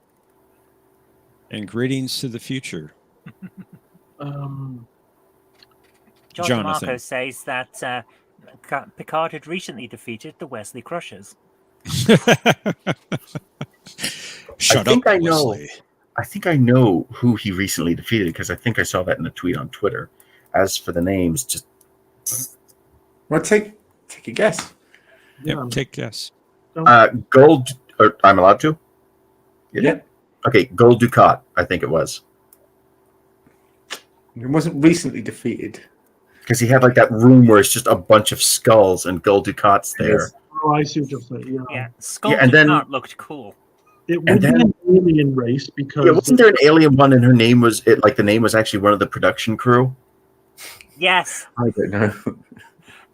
And greetings to the future. John Jonathan. DeMarco says that Picard had recently defeated the Wesley Crushers. Shut up, Wesley. I think I know who he recently defeated because I think I saw that in a tweet on Twitter. As for the names, just well, take a guess. Yep, take a guess. Gold. Or I'm allowed to. Yeah. Okay, Gold Ducat. I think it was. It wasn't recently defeated because he had like that room where it's just a bunch of skulls and Gold Ducat's there. Yes. Oh, I see what you're saying. Yeah, Skull Ducat looked cool. It would be an alien race because wasn't there an alien one and her name was the name was actually one of the production crew? Yes. I don't know.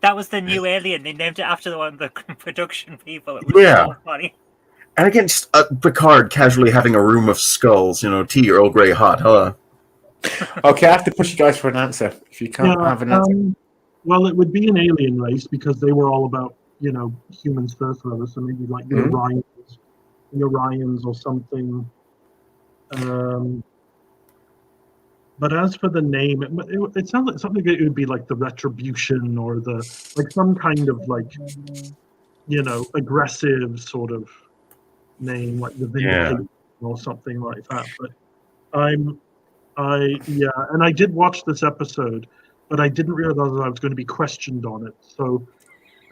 That was the new alien. They named it after one of the production people. It was so funny. And again, just Picard casually having a room of skulls, tea or Earl Grey hot, huh? Okay, I have to push you guys for an answer. If you can't have an answer. Well, it would be an alien race because they were all about, humans first, rather. So maybe like the Orions or something. But as for the name, it sounds like something that it would be like the Retribution or some kind of aggressive sort of name, like the Vindication or something like that. But and I did watch this episode, but I didn't realize I was going to be questioned on it. So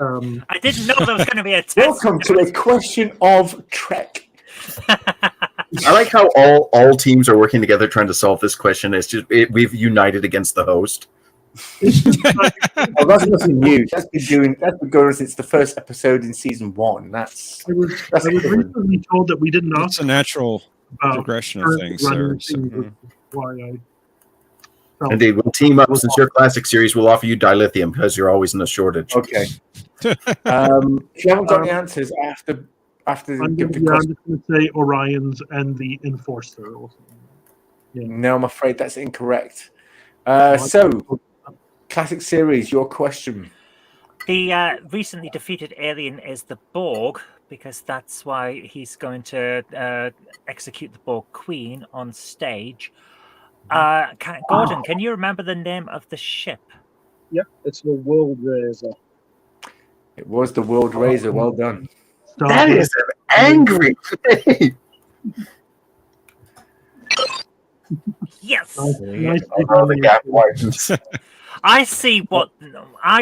I didn't know there was going to be a test. Welcome to a question of Trek. I like how all teams are working together trying to solve this question. It's just we've united against the host. Well, that's nothing new. That's been going since the first episode in season 1. I was recently told that we didn't ask. It's a natural progression of things there. Indeed, we'll team up since your classic series. We'll offer you dilithium because you're always in a shortage. Okay. If you haven't got any answers after I'm just going to say Orions and the Enforcer. Or something. Yeah. No, I'm afraid that's incorrect. So, classic series, your question. The recently defeated alien is the Borg, because that's why he's going to execute the Borg Queen on stage. Gordon, can you remember the name of the ship? Yep, it's the World Razor. It was the World Razor. Well done. That is an angry thing. Yes. I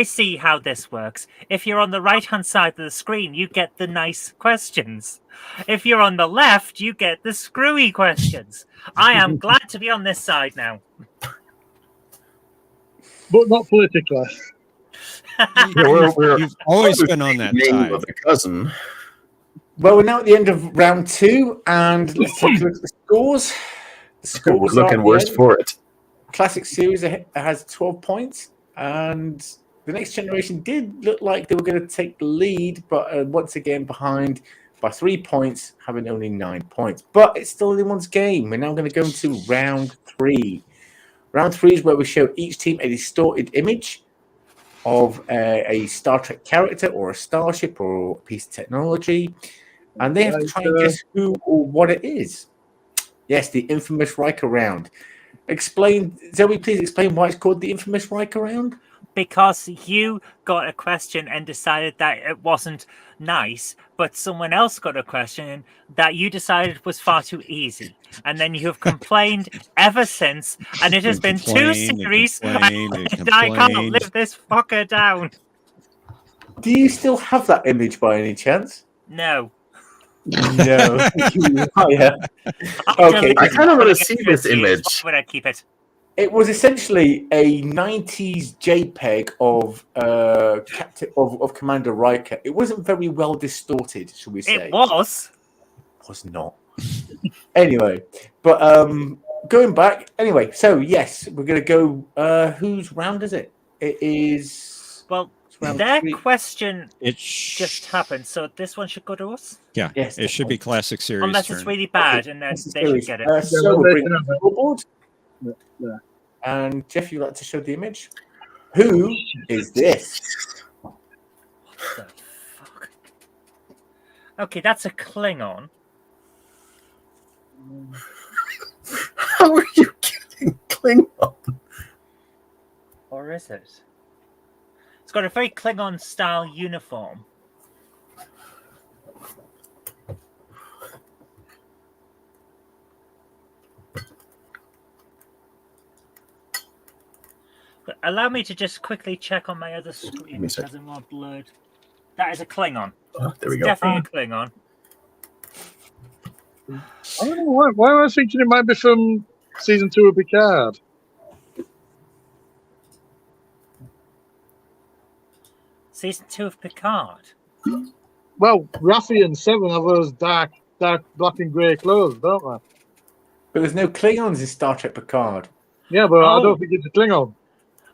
see how this works. If you're on the right-hand side of the screen, you get the nice questions. If you're on the left, you get the screwy questions. I am glad to be on this side now. But not politically. You've always been on that side. Of the cousin. Well, we're now at the end of round 2, and let's take a look at the scores. The scores we're looking worse for it. Classic series has 12 points, and the Next Generation did look like they were going to take the lead, but once again behind by 3 points, having only 9 points. But it's still anyone's game. We're now going to go into round 3. Round 3 is where we show each team a distorted image of a Star Trek character or a starship or a piece of technology, and they have to try and guess who or what it is. Yes, the infamous Riker round. Explain, Zoe, please explain why it's called the infamous Riker round. Because you got a question and decided that it wasn't nice, but someone else got a question that you decided was far too easy. And then you have complained ever since, and it has been 2 series, and I can't live this fucker down. Do you still have that image by any chance? No. No. Yeah. Okay, I kind of want to see this image. Why would I keep it? It was essentially a 90s JPEG of Commander Riker. It wasn't very well distorted, should we say? It was. It was not. Anyway, but going back. Anyway, so yes, we're going to go. Whose round is it? It is. Well, their question just happened, so this one should go to us. Yeah, yes, it should be Classic Series. Unless it's really bad, and then they should get it. So we'll bring the scoreboard. Yeah. And Jeff, you'd like to show the image? Who is this? What the fuck? Okay, that's a Klingon. How are you getting Klingon? Or is it? It's got a very Klingon-style uniform. But allow me to just quickly check on my other screen because I'm more blurred. That is a Klingon. There we go. Definitely a Klingon. I don't know why am I thinking it might be from season 2 of Picard? Season 2 of Picard. Well, Raffi and Seven have those dark black and grey clothes, don't they? But there's no Klingons in Star Trek Picard. Yeah, but I don't think it's a Klingon.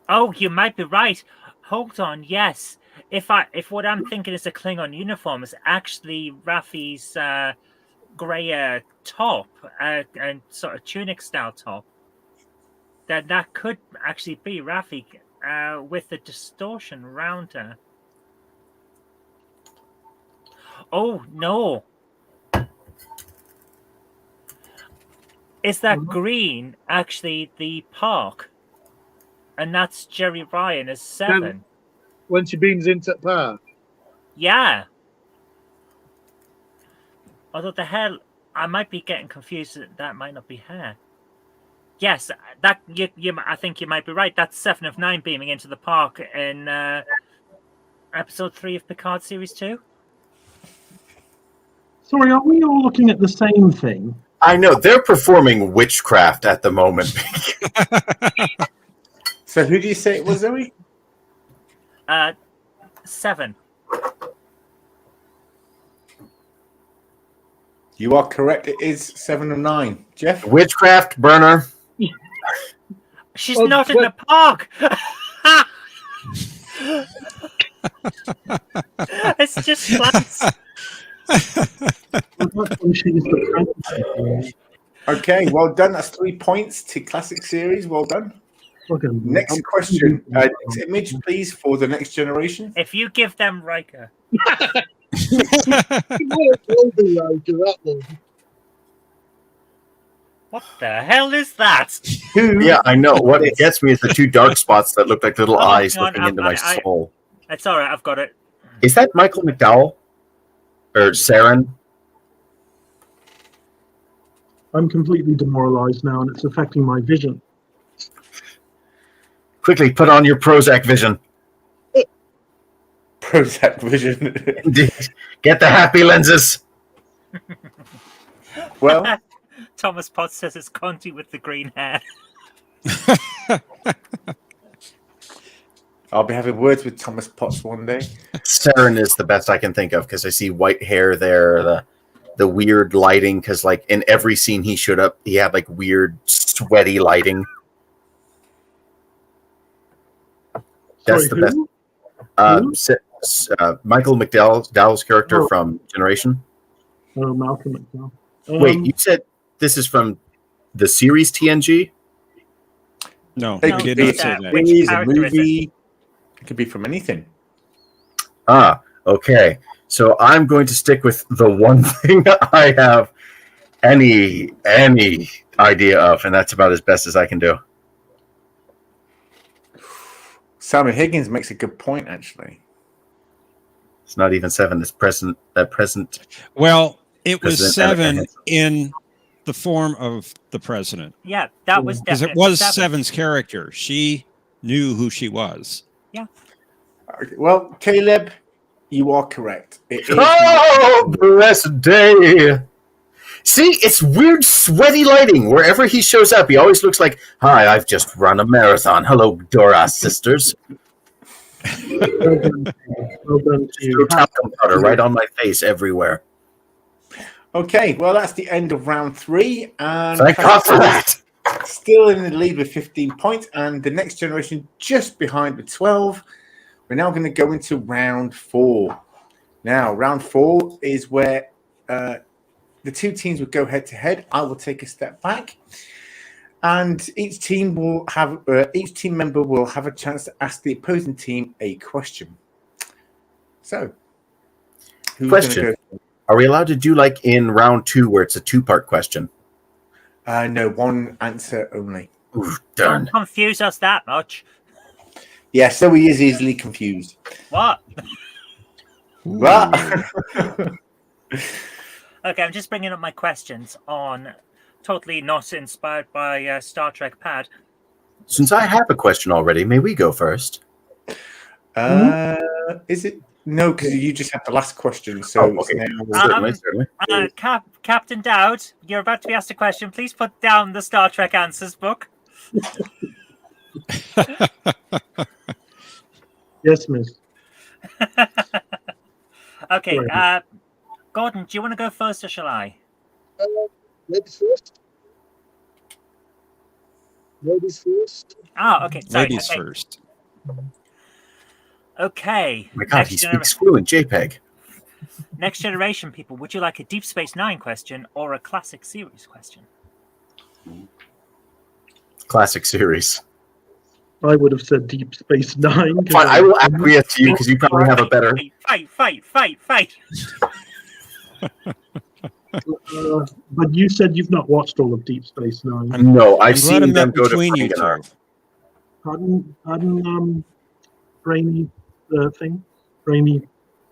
Oh, you might be right. Hold on, yes. If what I'm thinking is a Klingon uniform is actually Raffi's grey top and sort of tunic style top, then that could actually be Raffi with the distortion around her. Oh no! Is that green actually the park? And that's Jerry Ryan as Seven. When she beams into park. Yeah. Although the hair, I might be getting confused. That might not be hair. Yes, that I think you might be right. That's 7 of 9 beaming into the park in episode 3 of Picard Series 2. Sorry, are we all looking at the same thing? I know they're performing witchcraft at the moment. So who do you say it was, Zoe? 7. You are correct. It is 7 of 9. Jeff? Witchcraft burner. She's not in the park. It's just plants. Okay, well done. That's 3 points to Classic Series. Well done. Next question. Next image, please, for the next generation. If you give them Riker. What the hell is that? Yeah, I know. What it gets me is the 2 dark spots that look like little eyes looking into my soul. It's all right. I've got it. Is that Michael McDowell? Or Saren? I'm completely demoralized now, and it's affecting my vision. Quickly, put on your Prozac vision. Prozac vision. Get the happy lenses. Well, Thomas Potts says it's Conti with the green hair. I'll be having words with Thomas Potts one day. Saren is the best I can think of because I see white hair there, the weird lighting, because like in every scene he showed up, he had like weird sweaty lighting. That's the best. Michael McDowell's character from Generation. Oh, Malcolm McDowell. Wait, you said this is from the series TNG? No, It he could did be not a say that. Which series, a character is it? movie. It could be from anything. Okay. So I'm going to stick with the one thing I have any idea of, and that's about as best as I can do. Simon Higgins makes a good point, actually. It's not even 7. It's present. Well, it was President 7 in the form of the president, Yeah, that was because it definitely was 7. 7's character. She knew who she was. Yeah. Okay, well, Caleb, you are correct. It is Oh, blessed day! See, it's weird, sweaty lighting. Wherever he shows up, he always looks like, "Hi, I've just run a marathon. Hello, Dora sisters." Well done to you. Throw talcum powder right on my face everywhere. Okay, well, that's the end of round 3. And Thank God for that. Still in the lead with 15 points, and the next generation just behind with 12. We're now going to go into round 4. Now, round 4 is where the two teams will go head to head. I will take a step back, and each team member will have a chance to ask the opposing team a question. So, who's Question. going to go? Are we allowed to do like in round 2 where it's a 2-part question? No, one answer only. Ooh, darn. Don't confuse us that much. Yeah, so he is easily confused. What? What? Okay, I'm just bringing up my questions on totally not inspired by Star Trek Pad. Since I have a question already, may we go first? Is it? No, because you just had the last question. So okay. now... Certainly. Captain Dowd, you're about to be asked a question. Please put down the Star Trek Answers book. Yes, miss. Okay, Sorry. Gordon, do you want to go first or shall I? Ladies first. Ladies first. Oh, okay. Sorry. Ladies okay. first. Okay. Oh my God, he speaks fluent JPEG. Next generation people, would you like a Deep Space Nine question or a classic series question? Classic series. I would have said Deep Space Nine. Fine, I will acquiesce to you because you probably have a better. Fight. But you said you've not watched all of Deep Space Nine. No, I've I'm glad seen I'm them not go to between you Ferenginar. two. Pardon, Brainy, Brainy,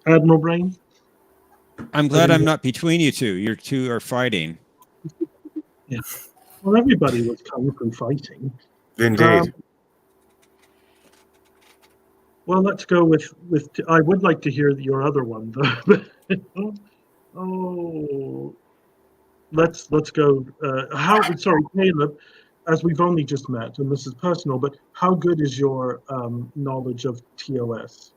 Admiral Brain? I'm glad I'm not between you two. You two are fighting. Yeah. Well, everybody was kung fu fighting. Indeed. Well, let's go with. I would like to hear your other one, though. Oh, let's go. Sorry, Caleb. As we've only just met, and this is personal, but how good is your knowledge of TOS?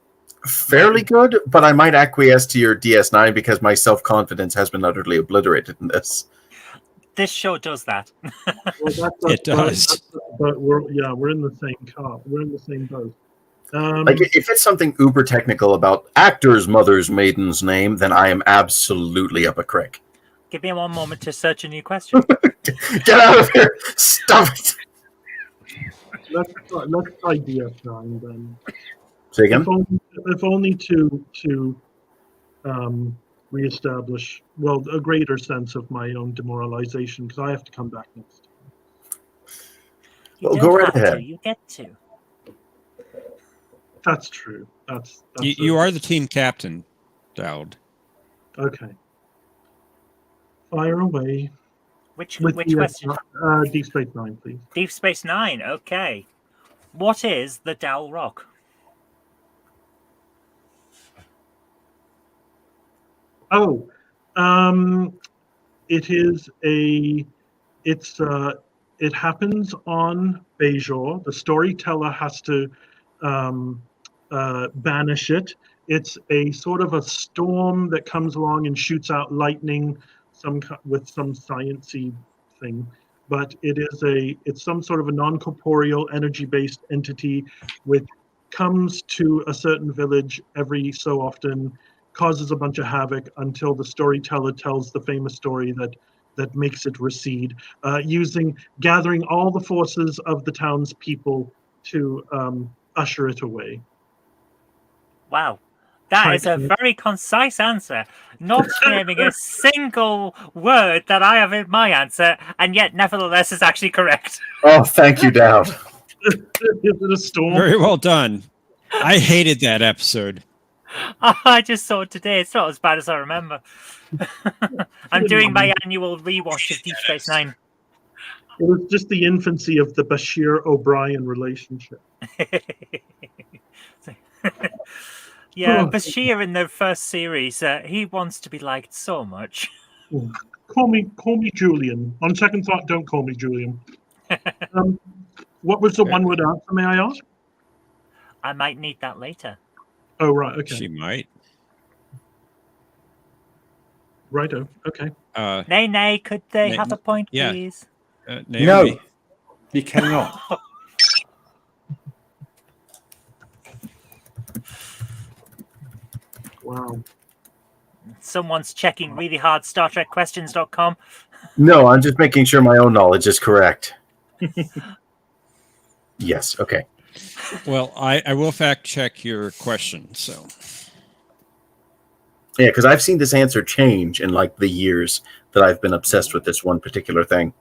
Fairly good, but I might acquiesce to your DS9 because my self-confidence has been utterly obliterated in this. This show does that. Well, It does. But we're in the same car. We're in the same boat. Like if it's something uber technical about actor's mother's maiden's name, then I am absolutely up a creek. Give me one moment to search a new question. Get out of here! Stop it! Let's try DS9 then. Say again? If only to reestablish, well, a greater sense of my own demoralization, because I have to come back next time. Well, go right ahead. You get to. That's true. That's You are the team captain, Dowd. okay. Fire away. Which With question? Deep Space Nine, please. Deep Space Nine. Okay. What is the Dowel Rock? Oh, it is it happens on Bajor. The storyteller has to banish it. It's a sort of a storm that comes along and shoots out lightning, with some sciencey thing. But it's some sort of a non-corporeal energy-based entity which comes to a certain village every so often, causes a bunch of havoc until the storyteller tells the famous story that that makes it recede, gathering all the forces of the townspeople to usher it away. Wow. That Type is a thing. very concise answer, not naming a single word that I have in my answer, and yet nevertheless is actually correct. Oh, thank you, Dowd. Is it a storm? Very well done. I hated that episode. I just saw it today. It's not as bad as I remember. I'm doing my annual rewatch of Deep Space Nine. It was just the infancy of the Bashir O'Brien relationship. Yeah, Bashir in the first series, he wants to be liked so much. Call me Julian. On second thought, don't call me Julian. What was the one-word answer, may I ask? I might need that later. Oh, right, okay. She might. Righto, okay. Nay, could they have a point, yeah. please? Naomi. No, you cannot. Wow. Someone's checking really hard StarTrekQuestions.com. No, I'm just making sure my own knowledge is correct. Yes, okay. Well, I will fact check your question. So yeah, because I've seen this answer change in like the years that I've been obsessed with this one particular thing.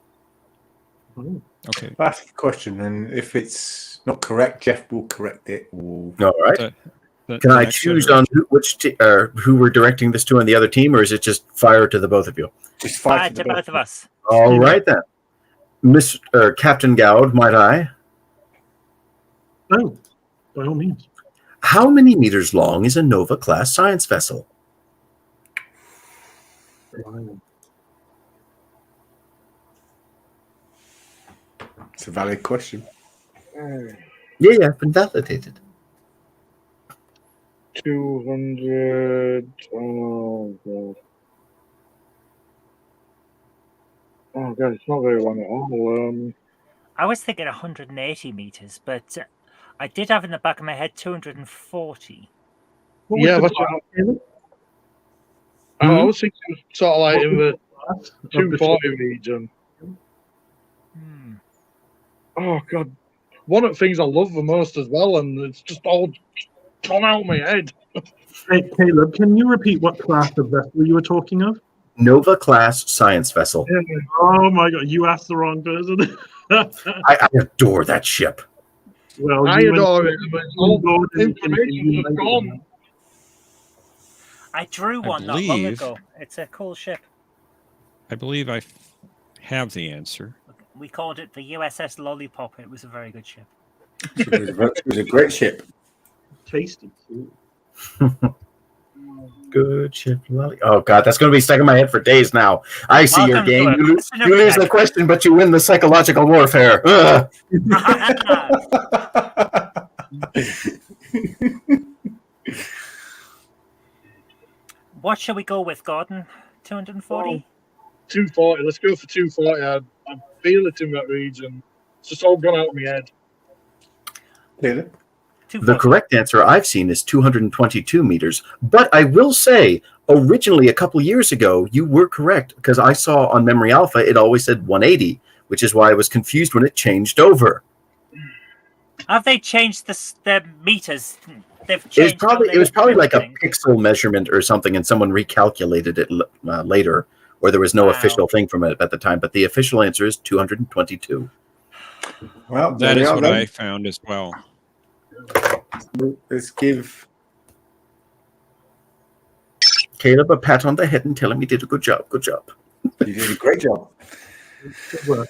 Okay. Ask a question, and if it's not correct, Jeff will correct it. All right. Can I choose iteration. on who we're directing this to on the other team, or is it just fire to the both of you? Just fire to both of us. All right then, Captain Gowd, might I? Oh, by all means. How many meters long is a Nova-class science vessel? It's a valid question. Yeah, been validated. 200. Oh god. Oh god, it's not very long at all. I was thinking 180 meters, but I did have in the back of my head 240. Yeah, that's what I was thinking, sort of like in the 240 region. Oh god, one of the things I love the most as well, and it's just all gone out of my head. Hey, Caleb, can you repeat what class of vessel you were talking of? Nova-class science vessel. Oh my god, you asked the wrong person. I adore that ship. Well, I adore it, but all information is gone. I drew one not long ago. It's a cool ship. I believe I have the answer. We called it the USS Lollipop. It was a very good ship. It was a great ship. Tasty too. Good ship. Oh god, that's going to be stuck in my head for days now. I see your game. You lose the question, but you win the psychological warfare. What shall we go with, Gordon? 240? 240. Let's go for 240. I feel it in that region. It's just all gone out of my head. Really? The correct answer I've seen is 222 meters. But I will say, originally a couple years ago, you were correct because I saw on Memory Alpha it always said 180, which is why I was confused when it changed over. Have they changed the meters? They've changed. It was probably like a pixel measurement or something, and someone recalculated it later, or there was no official thing from it at the time. But the official answer is 222. Well, that is what I found as well. Let's give Caleb a pat on the head and tell him he did a good job. Good job. You did a great job. Good work.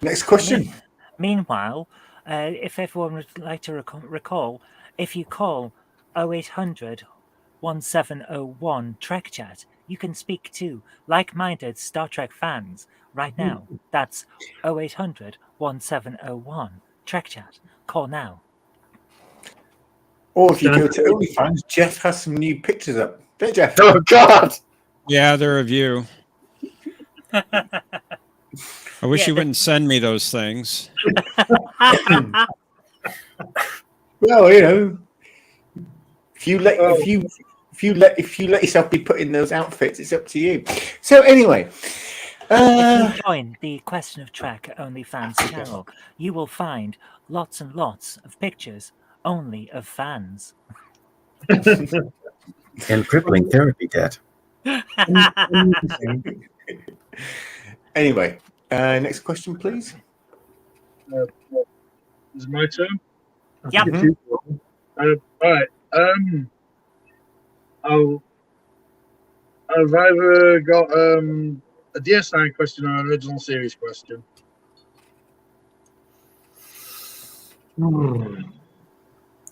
Next question. Meanwhile, if everyone would like to recall, if you call 0800 1701 Trek Chat, you can speak to like-minded Star Trek fans right now. That's 0800 1701 Trek Chat. Call now. Or if you go to OnlyFans, Jeff has some new pictures up. There, Jeff. Oh, God. Yeah, they're of you. I wish you wouldn't send me those things. Well, you know, if you let yourself be put in those outfits, it's up to you. So anyway, If you join the Question of Trek OnlyFans channel, you will find lots and lots of pictures only of fans. And crippling therapy debt. Anyway, next question, please. Is it my turn? Yep. All right. I've either got a DS9 question or an original series question.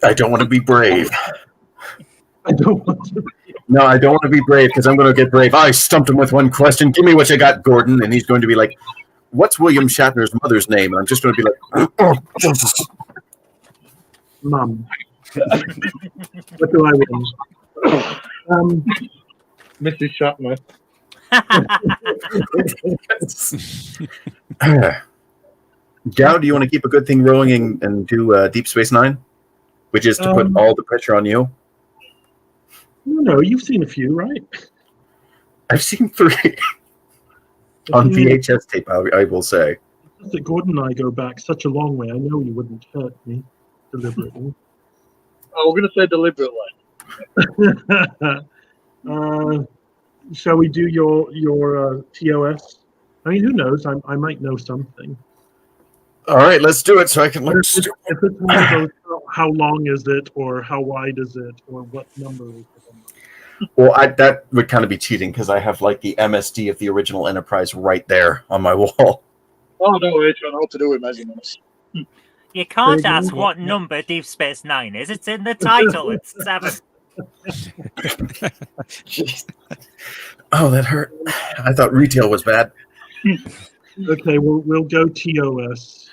I don't want to be brave. I don't want to. No, I don't want to be brave because I'm going to get brave. I stumped him with one question. Give me what you got, Gordon. And he's going to be like, what's William Shatner's mother's name? And I'm just going to be like, oh, Jesus. Mum. What do I win? Mrs. Shatner. Dow, do you want to keep a good thing rolling and do Deep Space Nine? Which is to put all the pressure on you? No, you've seen a few, right? I've seen 3 on VHS tape, I will say. Just that Gordon and I go back such a long way. I know you wouldn't hurt me deliberately. Oh, we're going to say deliberately. Shall we do your TOS? I mean, who knows? I might know something. All right, let's do it so I can look. If it's one of those, how long is it, or how wide is it, or what number is it? Well, that would kind of be cheating because I have like the MSD of the original Enterprise right there on my wall. Oh, don't worry, I know what to do with measurements. You can't ask what number Deep Space Nine is. It's in the title. It's 7. Oh, that hurt. I thought retail was bad. Okay, we'll go TOS.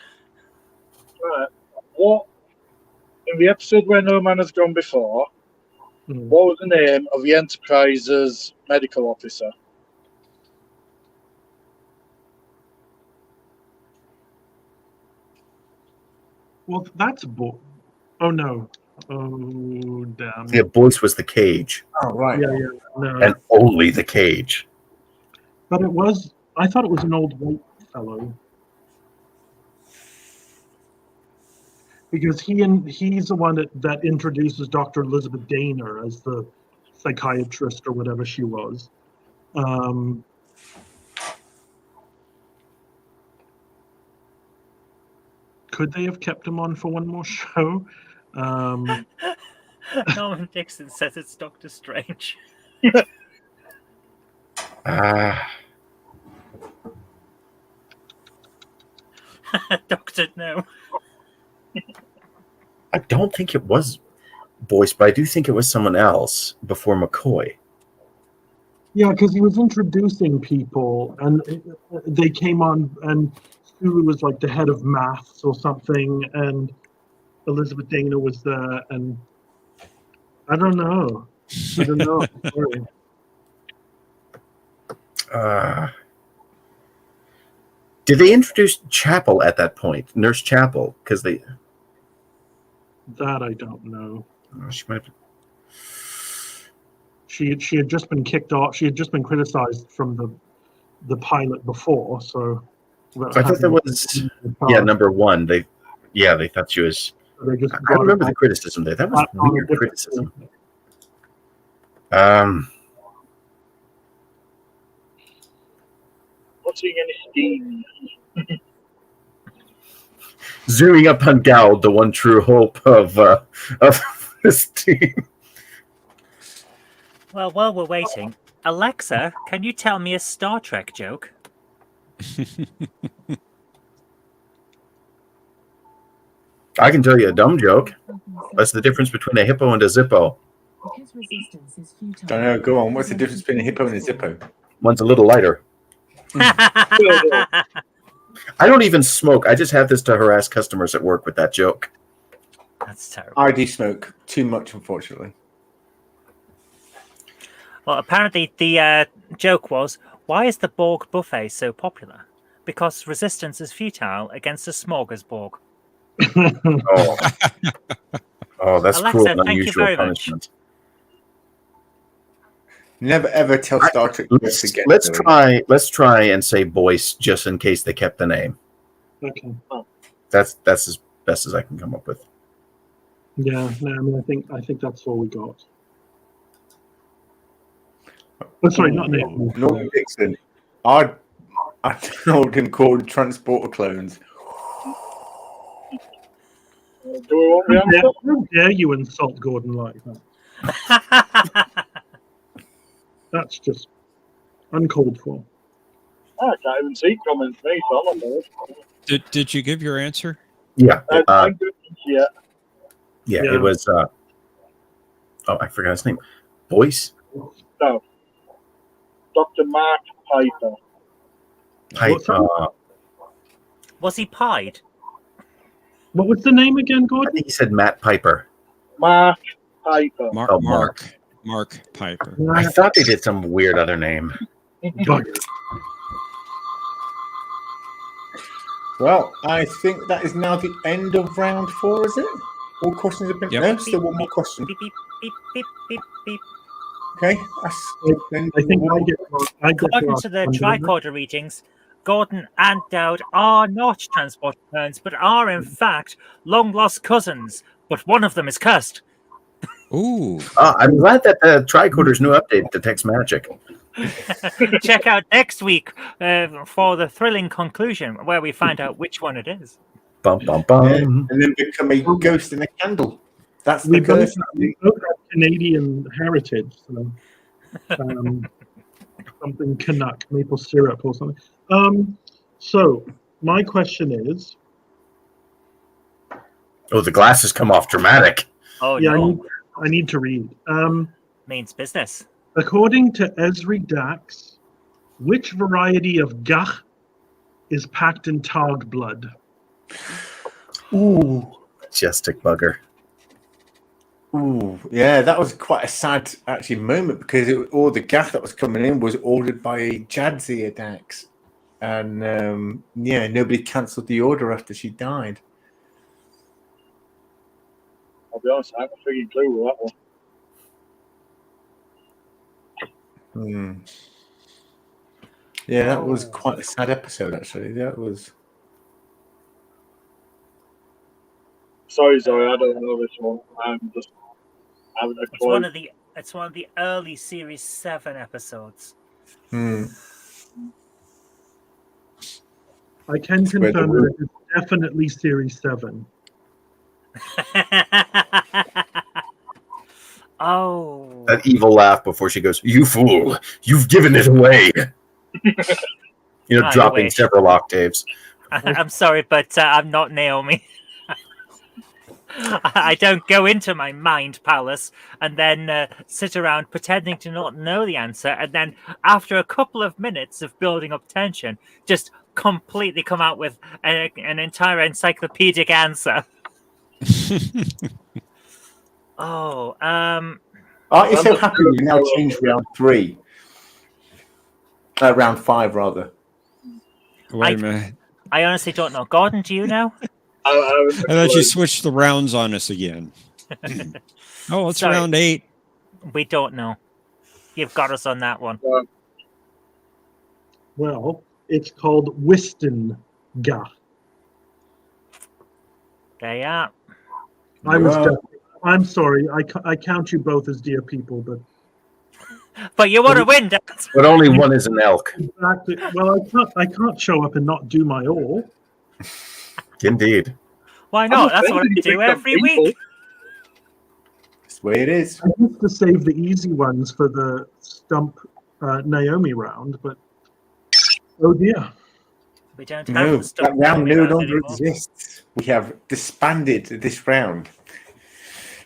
Right. What in the episode where no man has gone before? What was the name of the Enterprise's medical officer? Well, that's oh no. Oh damn. Yeah, Boyce was the cage. Oh right. Yeah, no. And only the cage. But I thought it was an old white fellow. Because he's the one that introduces Dr. Elizabeth Daner as the psychiatrist or whatever she was. Could they have kept him on for one more show? Norman Dixon says it's Doctor Strange. Doctor No. I don't think it was Boyce, but I do think it was someone else before McCoy. Yeah, because he was introducing people, and they came on, and Sulu was like the head of maths or something, and Elizabeth Dana was there, and I don't know. Sorry. Did they introduce Chapel at that point? Nurse Chapel? Because they... That I don't know. She might have... She had just been kicked off. She had just been criticized from the pilot before, so... I thought that was... Yeah, number 1. They thought she was... I remember the criticism there. That was weird criticism. Not seeing any steam. Zooming up on Gould, the one true hope of this team. Well, while we're waiting, Alexa, can you tell me a Star Trek joke? I can tell you a dumb joke. What's the difference between a hippo and a zippo? Don't know. Go on. What's the difference between a hippo and a zippo? One's a little lighter. I don't even smoke. I just have this to harass customers at work with that joke. That's terrible. I do smoke too much, unfortunately. Well, apparently the joke was, why is the Borg buffet so popular? Because resistance is futile against a smorgasbord. Oh, that's Alexa, cruel and thank you unusual very punishment. Never ever tell Star Trek jokes again. Let's try and say Boyce just in case they kept the name. Okay. That's as best as I can come up with. Yeah, no, I mean, I think that's all we got. Oh, sorry, not Naomi. Norman Dixon. I told him called transporter clones. Do we want the answer? How dare you insult Gordon like that? That's just uncalled for. I can't even see comments, me, so I'm not bothered. Did you give your answer? Yeah. Yeah. Yeah, it was. I forgot his name. Boyce? No. Dr. Mark Piper. Was he pied? What was the name again, Gordon? I think he said Matt Piper. Mark Piper. Mark Piper. I thought they did some weird other name. Well, I think that is now the end of round 4, is it? All questions have been... Yep. No, still one more question. Beep, beep, beep, beep, beep, beep. Okay. I think I get According to the tricorder readings, Gordon and Dowd are not transporter clones, but are in fact long-lost cousins. But one of them is cursed. Ooh. I'm glad that the tricorder's new update detects magic. Check out next week for the thrilling conclusion where we find out which one it is. Bum, bum, bum. And then become a ghost in a candle. That's we the curse. both have Canadian heritage, so something Canuck, maple syrup or something. So my question is... Oh, the glasses come off dramatic. Oh, yeah, no. I need to read. Means business. According to Esri Dax, which variety of gach is packed in Targ blood? Ooh. Majestic bugger. Ooh, yeah, that was quite a sad moment because all the gas that was coming in was ordered by Jadzia Dax, and nobody cancelled the order after she died. I'll be honest, I haven't a freaking clue with that one. Yeah, that was quite a sad episode, actually. That was. Sorry, Zoe, I don't know this one. I'm just having a clue. It's one of the early Series 7 episodes. I can confirm that it's definitely Series 7. Oh. That evil laugh before she goes, "You fool! You've given it away!" Dropping several octaves. I'm sorry, but I'm not Naomi. I don't go into my mind palace and then sit around pretending to not know the answer, and then after a couple of minutes of building up tension, just completely come out with an entire encyclopedic answer. Aren't you so happy you now changed round 3? Round 5, rather. Wait a minute. I honestly don't know. Gordon, do you know? I thought you switched the rounds on us again. Oh, it's round 8. We don't know. You've got us on that one. Well, it's called Whiston Gach. There you are. I'm sorry. I count you both as dear people, but you want to win, Dad. But only one is an elk. Exactly. Well, I can't show up and not do my all. Indeed. Why not? That's what I do every week. That's the way it is. I used to save the easy ones for the stump Naomi round, but oh dear. We don't have the stump that round Naomi no longer anymore. exists. We have disbanded this round.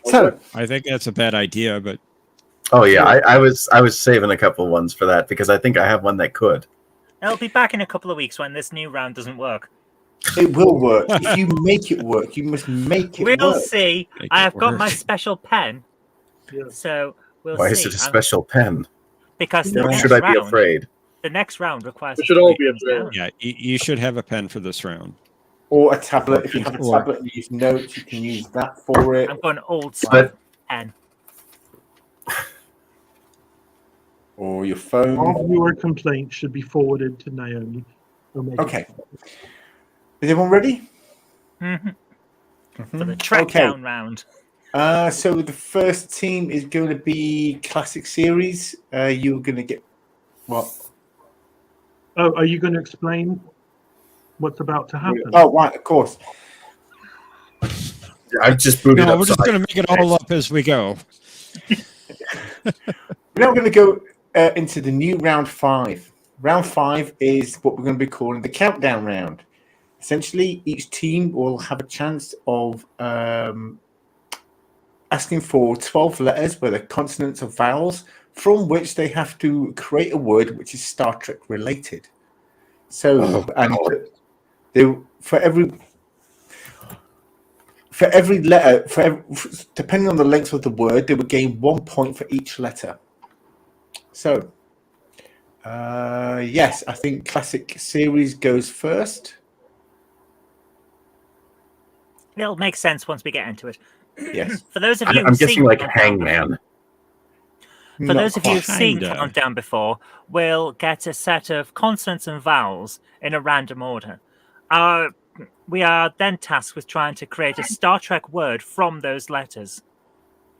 So I think that's a bad idea, but oh yeah, I was saving a couple ones for that because I think I have one that could. I'll be back in a couple of weeks when this new round doesn't work. It will work. If you make it work, you must make it work. We'll see. I have got my special pen. Yeah. So we'll Why see. is it a special pen? Because Should I be afraid? The next round requires. We should all be afraid. Yeah, you should have a pen for this round. Or a tablet. If you have a tablet and use notes, you can use that for it. I'm going old school pen. or your phone. All viewer complaints should be forwarded to Naomi. Okay. Is everyone ready? For the track down round. So the first team is going to be Classic Series. You're going to get what? Oh, are you going to explain what's about to happen? Oh, right, of course. I just booted No, up. we're just going to make it all up as we go. We're now going to go into the new round 5. Round 5 is what we're going to be calling the countdown round. Essentially, each team will have a chance of asking for 12 letters, whether consonants or vowels, from which they have to create a word which is Star Trek related. So, for every letter, depending on the length of the word, they would gain 1 point for each letter. So, yes, I think Classic Series goes first. It'll make sense once we get into it. Yes. For those of you I'm guessing like Hangman. For those of you who've seen Countdown before, we'll get a set of consonants and vowels in a random order. We are then tasked with trying to create a Star Trek word from those letters.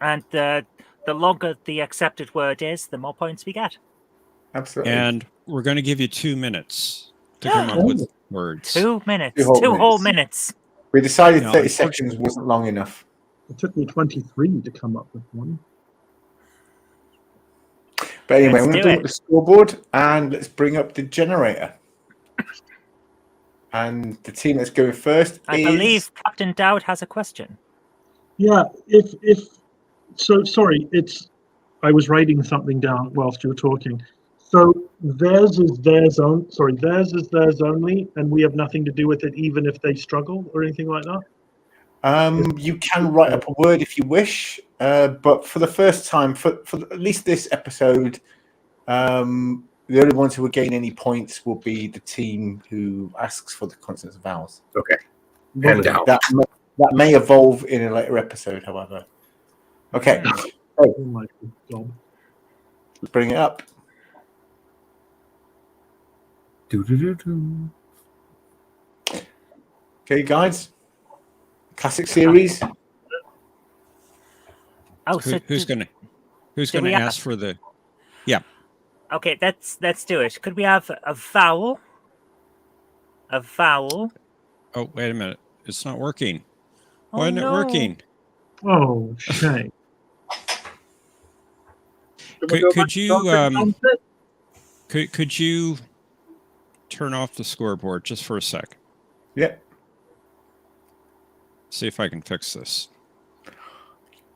And the longer the accepted word is, the more points we get. Absolutely. And we're going to give you 2 minutes to come up with words. 2 minutes. 2 whole minutes. We decided No, 30 seconds wasn't long enough. It took me 23 to come up with one. But anyway, Let's I'm going to do bring it. up the scoreboard and let's bring up the generator. And the team that's going first I is... believe Captain Dowd has a question. Yeah, I was writing something down whilst you were talking. So theirs is theirs only, and we have nothing to do with it, even if they struggle or anything like that. You can write up a word if you wish, but for the first time, for at least this episode, the only ones who will gain any points will be the team who asks for the consonants and vowels. Okay. And down. That may evolve in a later episode, however. Okay. Oh my God. Let's bring it up. Okay, guys. Classic Series. Oh, who's going to ask for the? Yeah. Okay, let's do it. Could we have a vowel? A vowel. Oh, wait a minute. It's not working. Oh, Why isn't it working? Oh, shame. Could you turn off the scoreboard just for a sec? Yeah. See if I can fix this.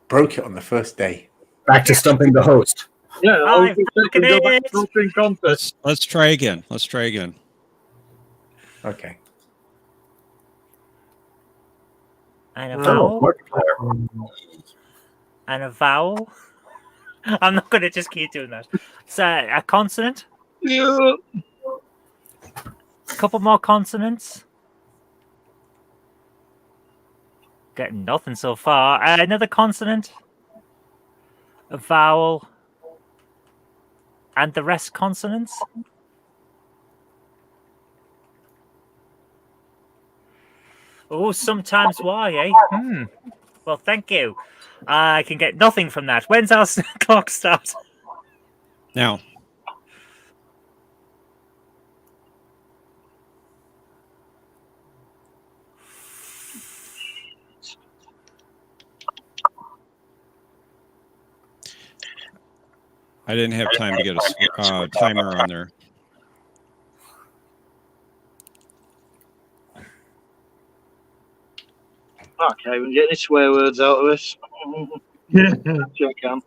Broke it on the first day. Back to stumping the host. Yeah, Let's try again. Okay. And a vowel. And a vowel. I'm not going to just keep doing that. So a consonant. Yeah. A couple more consonants. Getting nothing so far. Another consonant. A vowel. And the rest consonants. Oh, sometimes why, eh? Well, thank you. I can get nothing from that. When's our clock start? Now. I didn't have time to get a timer on there. Okay, we're getting swear words out of this. Yeah, sure can.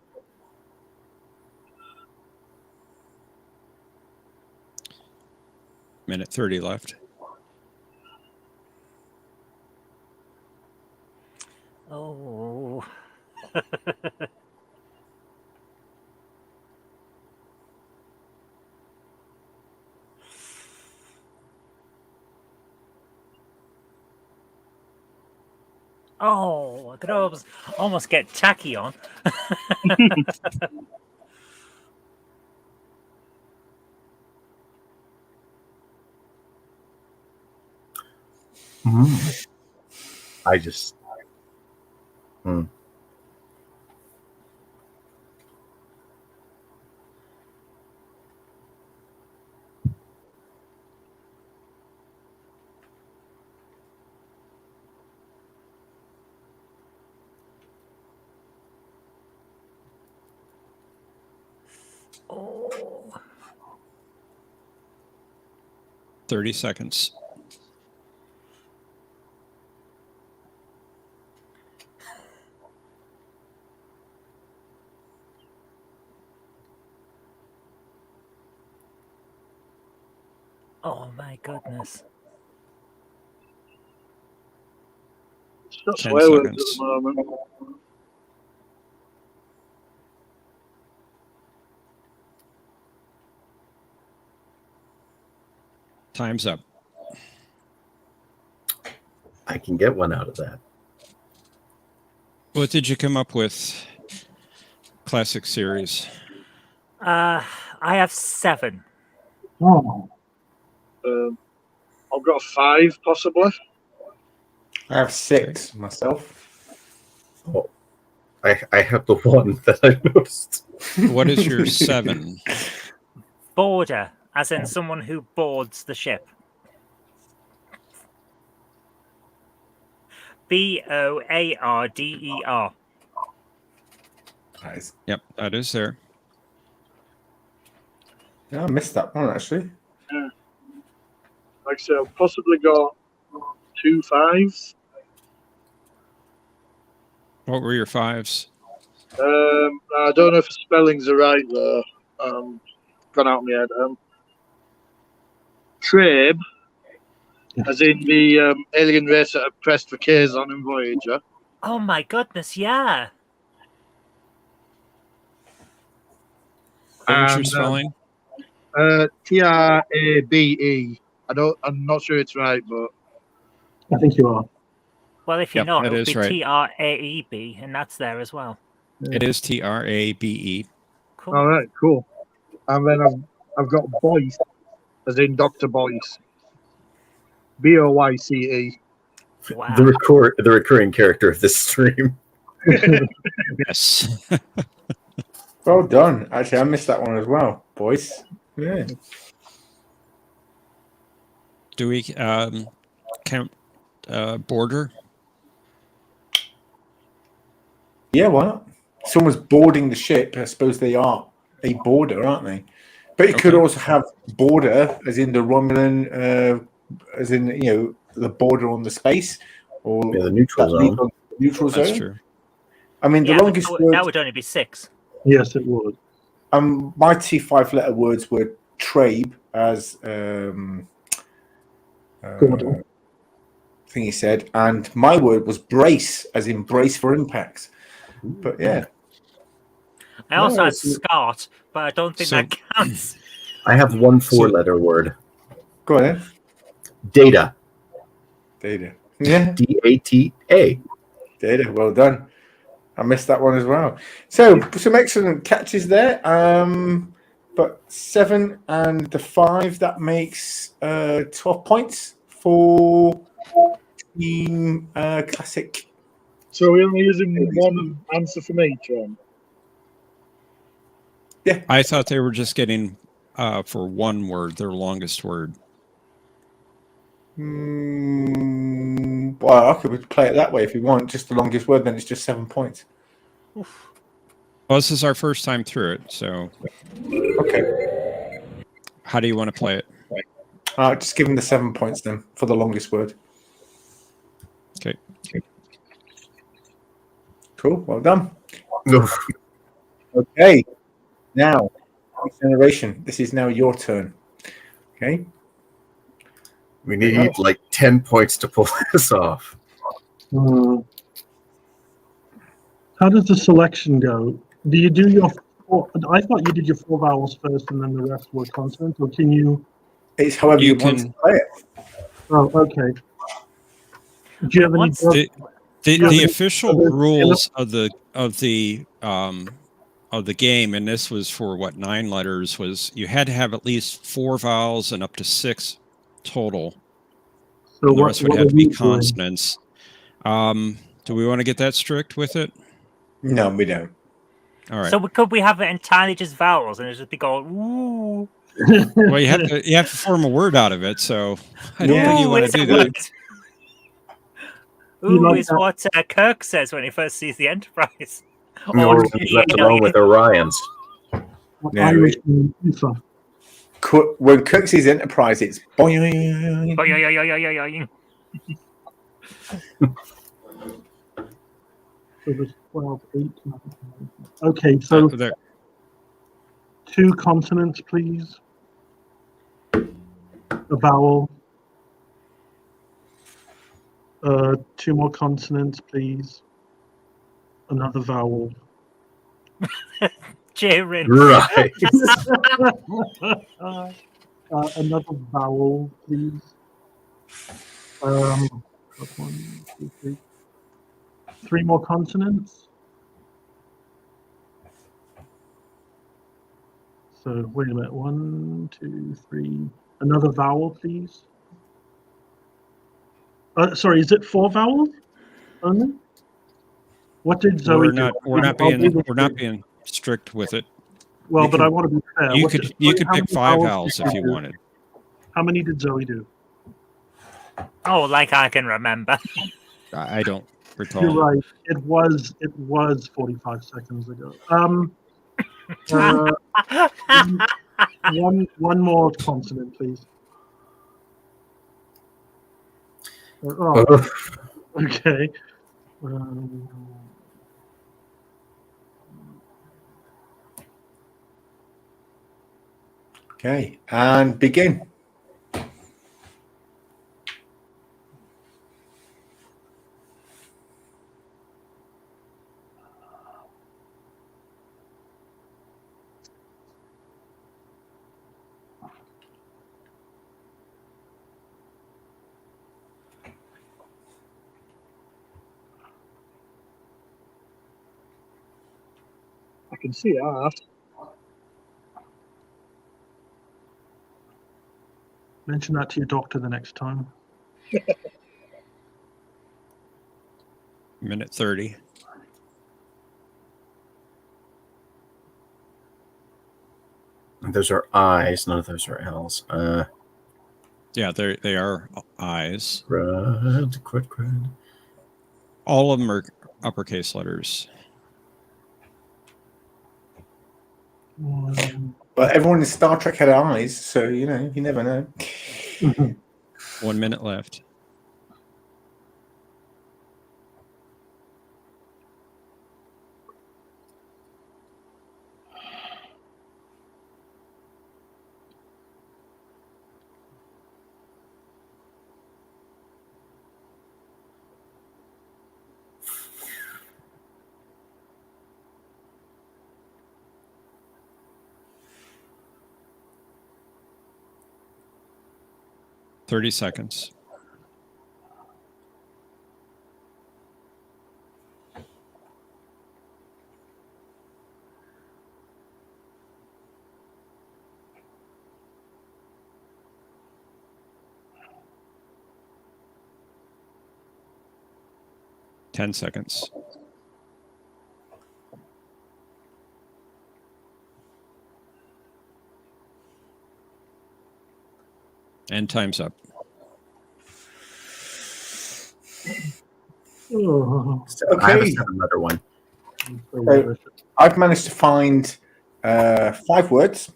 Minute 30 left. Oh. Oh, I could almost get tacky on. I just. Oh. 30 seconds. Oh my goodness. It's not 10 swear words at seconds. the moment. Time's up. I can get one out of that. What did you come up with? Classic series. I have 7. Oh, I've got 5, possibly. I have 6 myself. Oh, I have the one that I noticed. What is your 7? Boarder, as in someone who boards the ship. Boarder. Nice. Yep, that is there. Yeah, I missed that one actually. Yeah. Like I said, I've possibly got 2 5s. What were your 5s? I don't know if the spellings are right though. Gone out of my head. Trabe, as in the alien race that have pressed for Kazon and Voyager. Oh my goodness, yeah. What was your And, spelling? Trabe. I'm not sure it's right, but I think you are. Well, if you're Yep, not, that it would is be right. Traeb, and that's there as well. It is Trabe. Cool. all right, cool. And then I've got Boyce, as in Dr. Boyce. Boyce. Wow. The recurring character of this stream. Yes. Well done. Actually, I missed that one as well, boys. Yeah. Do we count border? Yeah, why not? Someone's boarding the ship. I suppose they are a boarder, aren't they? But it could Okay. also have border, as in the Romulan, as in the border on the space, or Yeah, the neutral that zone. Neutral zone. That's true. I mean, the Yeah, but longest that word. would only be 6. Yes, it would. My 2 5-letter words were trabe, as Gordon. thing he said, and my word was brace, as in brace for impact. But yeah, I also had it's- SCART, but I don't think So- that counts. I have one 4-letter word. go on then. Data. Data. Yeah, DATA. data. Well done. I missed that one as well. So some excellent catches there. But 7 and the 5, that makes 12 points for Team Classic. So we're only using one answer from each one. I thought they were just getting for one word, their longest word. Well, okay, we could play it that way if you want. Just the longest word, then it's just 7 points. Well, this is our first time through it, so Okay. how do you want to play it? Just give them the 7 points then for the longest word. Okay. Cool. Well done. Oof. Okay. Now, next generation. This is now your turn. Okay. We need like 10 points to pull this off. How does the selection go? Do you do your? I thought you did your 4 vowels first, and then the rest were consonants. Or can you? It's however you, You want can- to play it. Oh, okay. Do you have any? The official rules of the game, and this was for 9 letters, was you had to have at least 4 vowels and up to 6 total. So The rest would what have are to be we doing? consonants. Do we want to get that strict with it? No, we don't. All right. So could we have it entirely just vowels and it just be going ooh? Well, you have to form a word out of it. So I don't think you Ooh, want to it's a do that. word. Ooh, like is that? what Kirk says when he first sees the Enterprise. Or he's left alone with Orions. No, Irish Ufa. when Cook sees Enterprise, it's boing. So there's 12, 8, 9, 10. Okay, so There. 2 consonants, please. A vowel. 2 more consonants, please. Another vowel. Cheering. Right. Another vowel, please. 1, 2, 3. 3 more consonants. So wait a minute. 1, 2, 3. Another vowel, please. Sorry, is it 4 vowels only? What did Zoe We're do? not being strict with it. Well, but I want to be fair. You What could did- you Zoe, could how pick many 5 vowels vowels did if you you do? wanted. How many did Zoe do? Oh, like I can remember. I don't recall. You're right. It was 45 seconds ago. One more consonant, please. Oh, okay. Okay, and begin. I can see that. Mention that to your doctor the next time. Minute 30. Those are I's. None of those are L's. Yeah, they are I's. Crud. All of them are uppercase letters. But everyone in Star Trek had eyes, so you never know. 1 minute left. $30 seconds. $10 seconds. And time's up. I have a 7-letter one. So I've managed to find 5 words.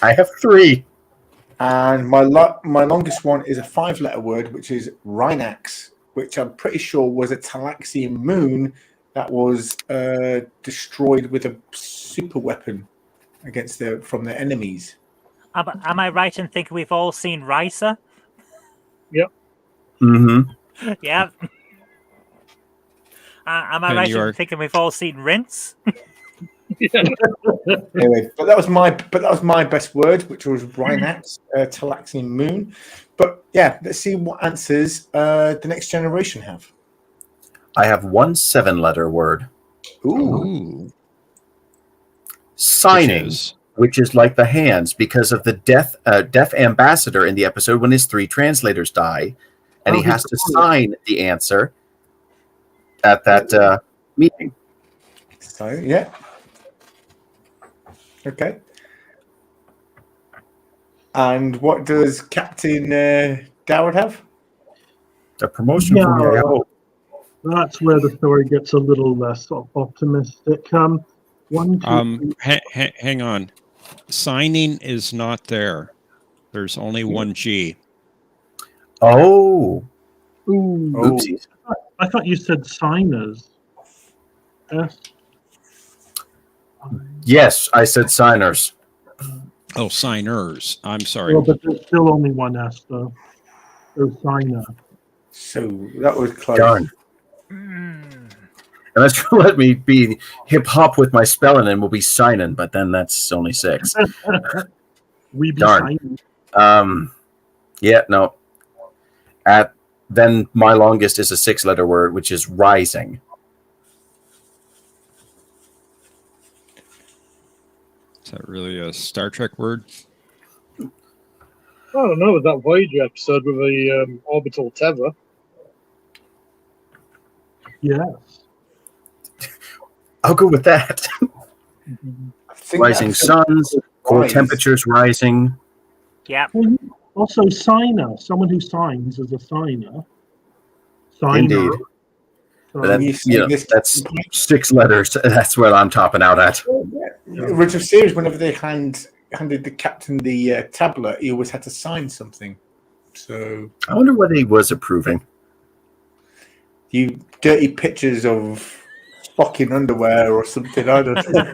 I have 3. And my longest one is a 5-letter word, which is Rhinax, which I'm pretty sure was a Talaxian moon that was destroyed with a super weapon from their enemies. Am I right in thinking we've all seen Risa? Yep. Mm-hmm. Yeah. Am I And right you in are- thinking we've all seen Rinse? Anyway, but that was my best word, which was Rhinax, Talaxian moon. But yeah, let's see what answers the next generation have. I have 1 7-letter word. Ooh. Signing, which is like the hands because of the deaf ambassador in the episode when his 3 translators die. and he has to sign the answer at that meeting. So, yeah. Okay. And what does Captain Dowd have? A promotion for me, I hope. That's where the story gets a little less optimistic. One, two, Hang on. Signing is not there. There's only one G. Oh. Ooh. Oopsies. I thought you said signers. S. Yes, I said signers. Oh, signers. I'm sorry. Well, but there's still only one S, though. There's signer. So that was close. Darn. And that's going to let me be hip-hop with my spelling and we'll be signing, but then that's only 6. We be Darn. signing. Yeah, no. Then my longest is a 6-letter word, which is rising. Is that really a Star Trek word? I don't know, that Voyager episode with the orbital tether. Yes. I'll go with that. Rising suns, core temperatures rising. Yeah. Also, signer. Someone who signs is a signer. Signer. Indeed. That's 6 letters. That's what I'm topping out at. The original series, whenever they handed the captain the tablet, he always had to sign something. So I wonder what he was approving. You dirty pictures of Spock in underwear or something. I don't know.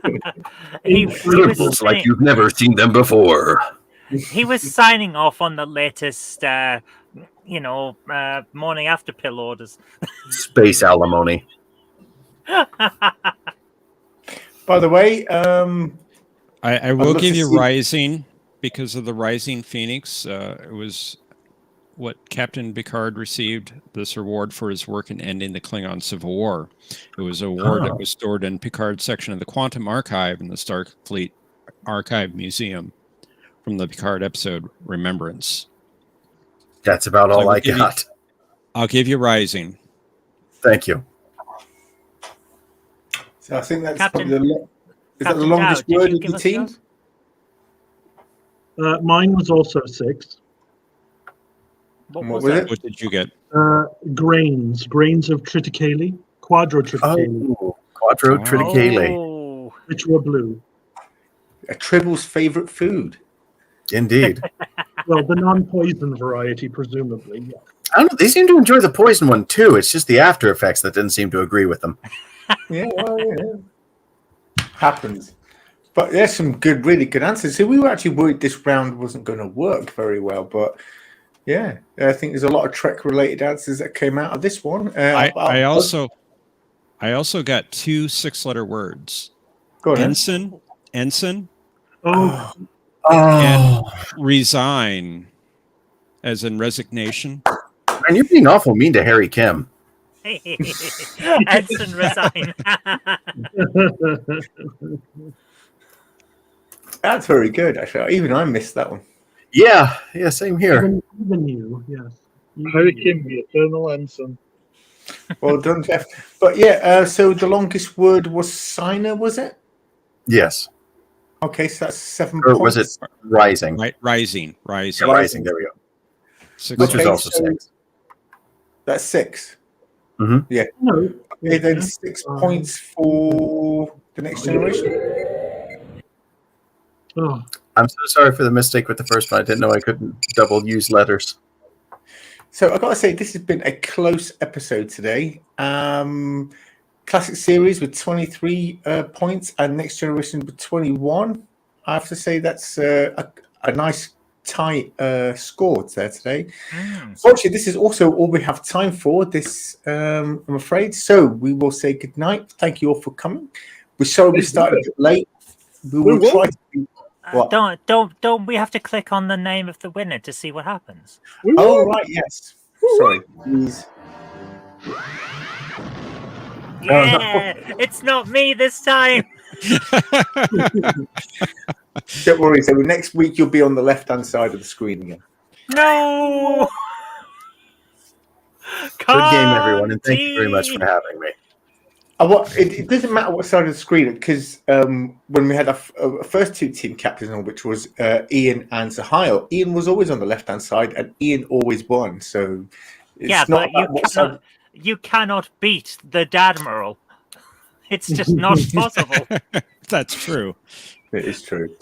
he was like you've never seen them before. He was signing off on the latest, morning after pill orders. Space alimony. By the way, I will give you Rising because of the Rising Phoenix. It was what Captain Picard received this award for his work in ending the Klingon Civil War. It was an award that was stored in Picard's section of the Quantum Archive in the Starfleet Archive Museum from the Picard episode Remembrance. That's about all I got. I'll give you Rising. Thank you. So I think that's Captain, probably the longest Dow, word of the team. Mine was also 6. What was it? What did you get? Grains of triticale, quadrotriticale. Oh, quadrotriticale. Oh. Which were blue. A Tribble's favorite food. Indeed. Well, the non-poison variety, presumably. Yeah. I don't know. They seem to enjoy the poison one too. It's just the after effects that didn't seem to agree with them. Yeah, happens. But there's some really good answers. So we were actually worried this round wasn't going to work very well, but yeah, I think there's a lot of Trek-related answers that came out of this one. I also got 2 6-letter words. Go ahead. Ensign. Oh. And resign, as in resignation. And you're being awful mean to Harry Kim. Ensign resign. That's very good, actually. Even I missed that one. Yeah, same here. Even you, yes. Harry Kim, the eternal ensign. Well done, Jeff. But yeah, so the longest word was signer, was it? Yes. Okay, so that's 7 or points. was it rising? Rising. Yeah, rising. There we go. 6 Which was also 6. That's 6. Mm-hmm. Yeah. No. Okay, then 6 points for the next generation. Oh. I'm so sorry for the mistake with the first one. I didn't know I couldn't double use letters. So I've got to say, this has been a close episode today. Classic series with 23 points and next generation with 21. I have to say that's a nice tight score there today. Fortunately, this is also all we have time for this, I'm afraid. So we will say good night. Thank you all for coming. We're sorry we started a bit late. We will try to be... Don't we have to click on the name of the winner to see what happens? Oh, right, yes. Sorry. Please. Yeah, it's not me this time. Don't worry. So next week you'll be on the left-hand side of the screen again. No. Good game, everyone, and thank you very much for having me. It doesn't matter what side of the screen, because when we had our first two team captains, which was Ian and Sahil, Ian was always on the left-hand side, and Ian always won. So it's not about what side. You cannot beat the Dadmiral. It's just not possible. That's true. It is true.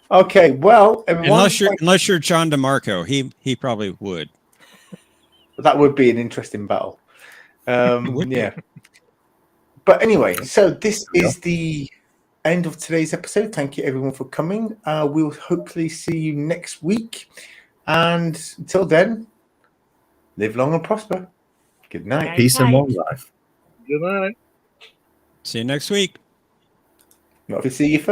Okay, well, everyone, unless you're John DeMarco, he probably would. That would be an interesting battle. Yeah. But anyway, so this is the end of today's episode. Thank you, everyone, for coming. We'll hopefully see you next week. And until then, live long and prosper. Good night. Peace and long life. Good night. See you next week. Not if we see you first.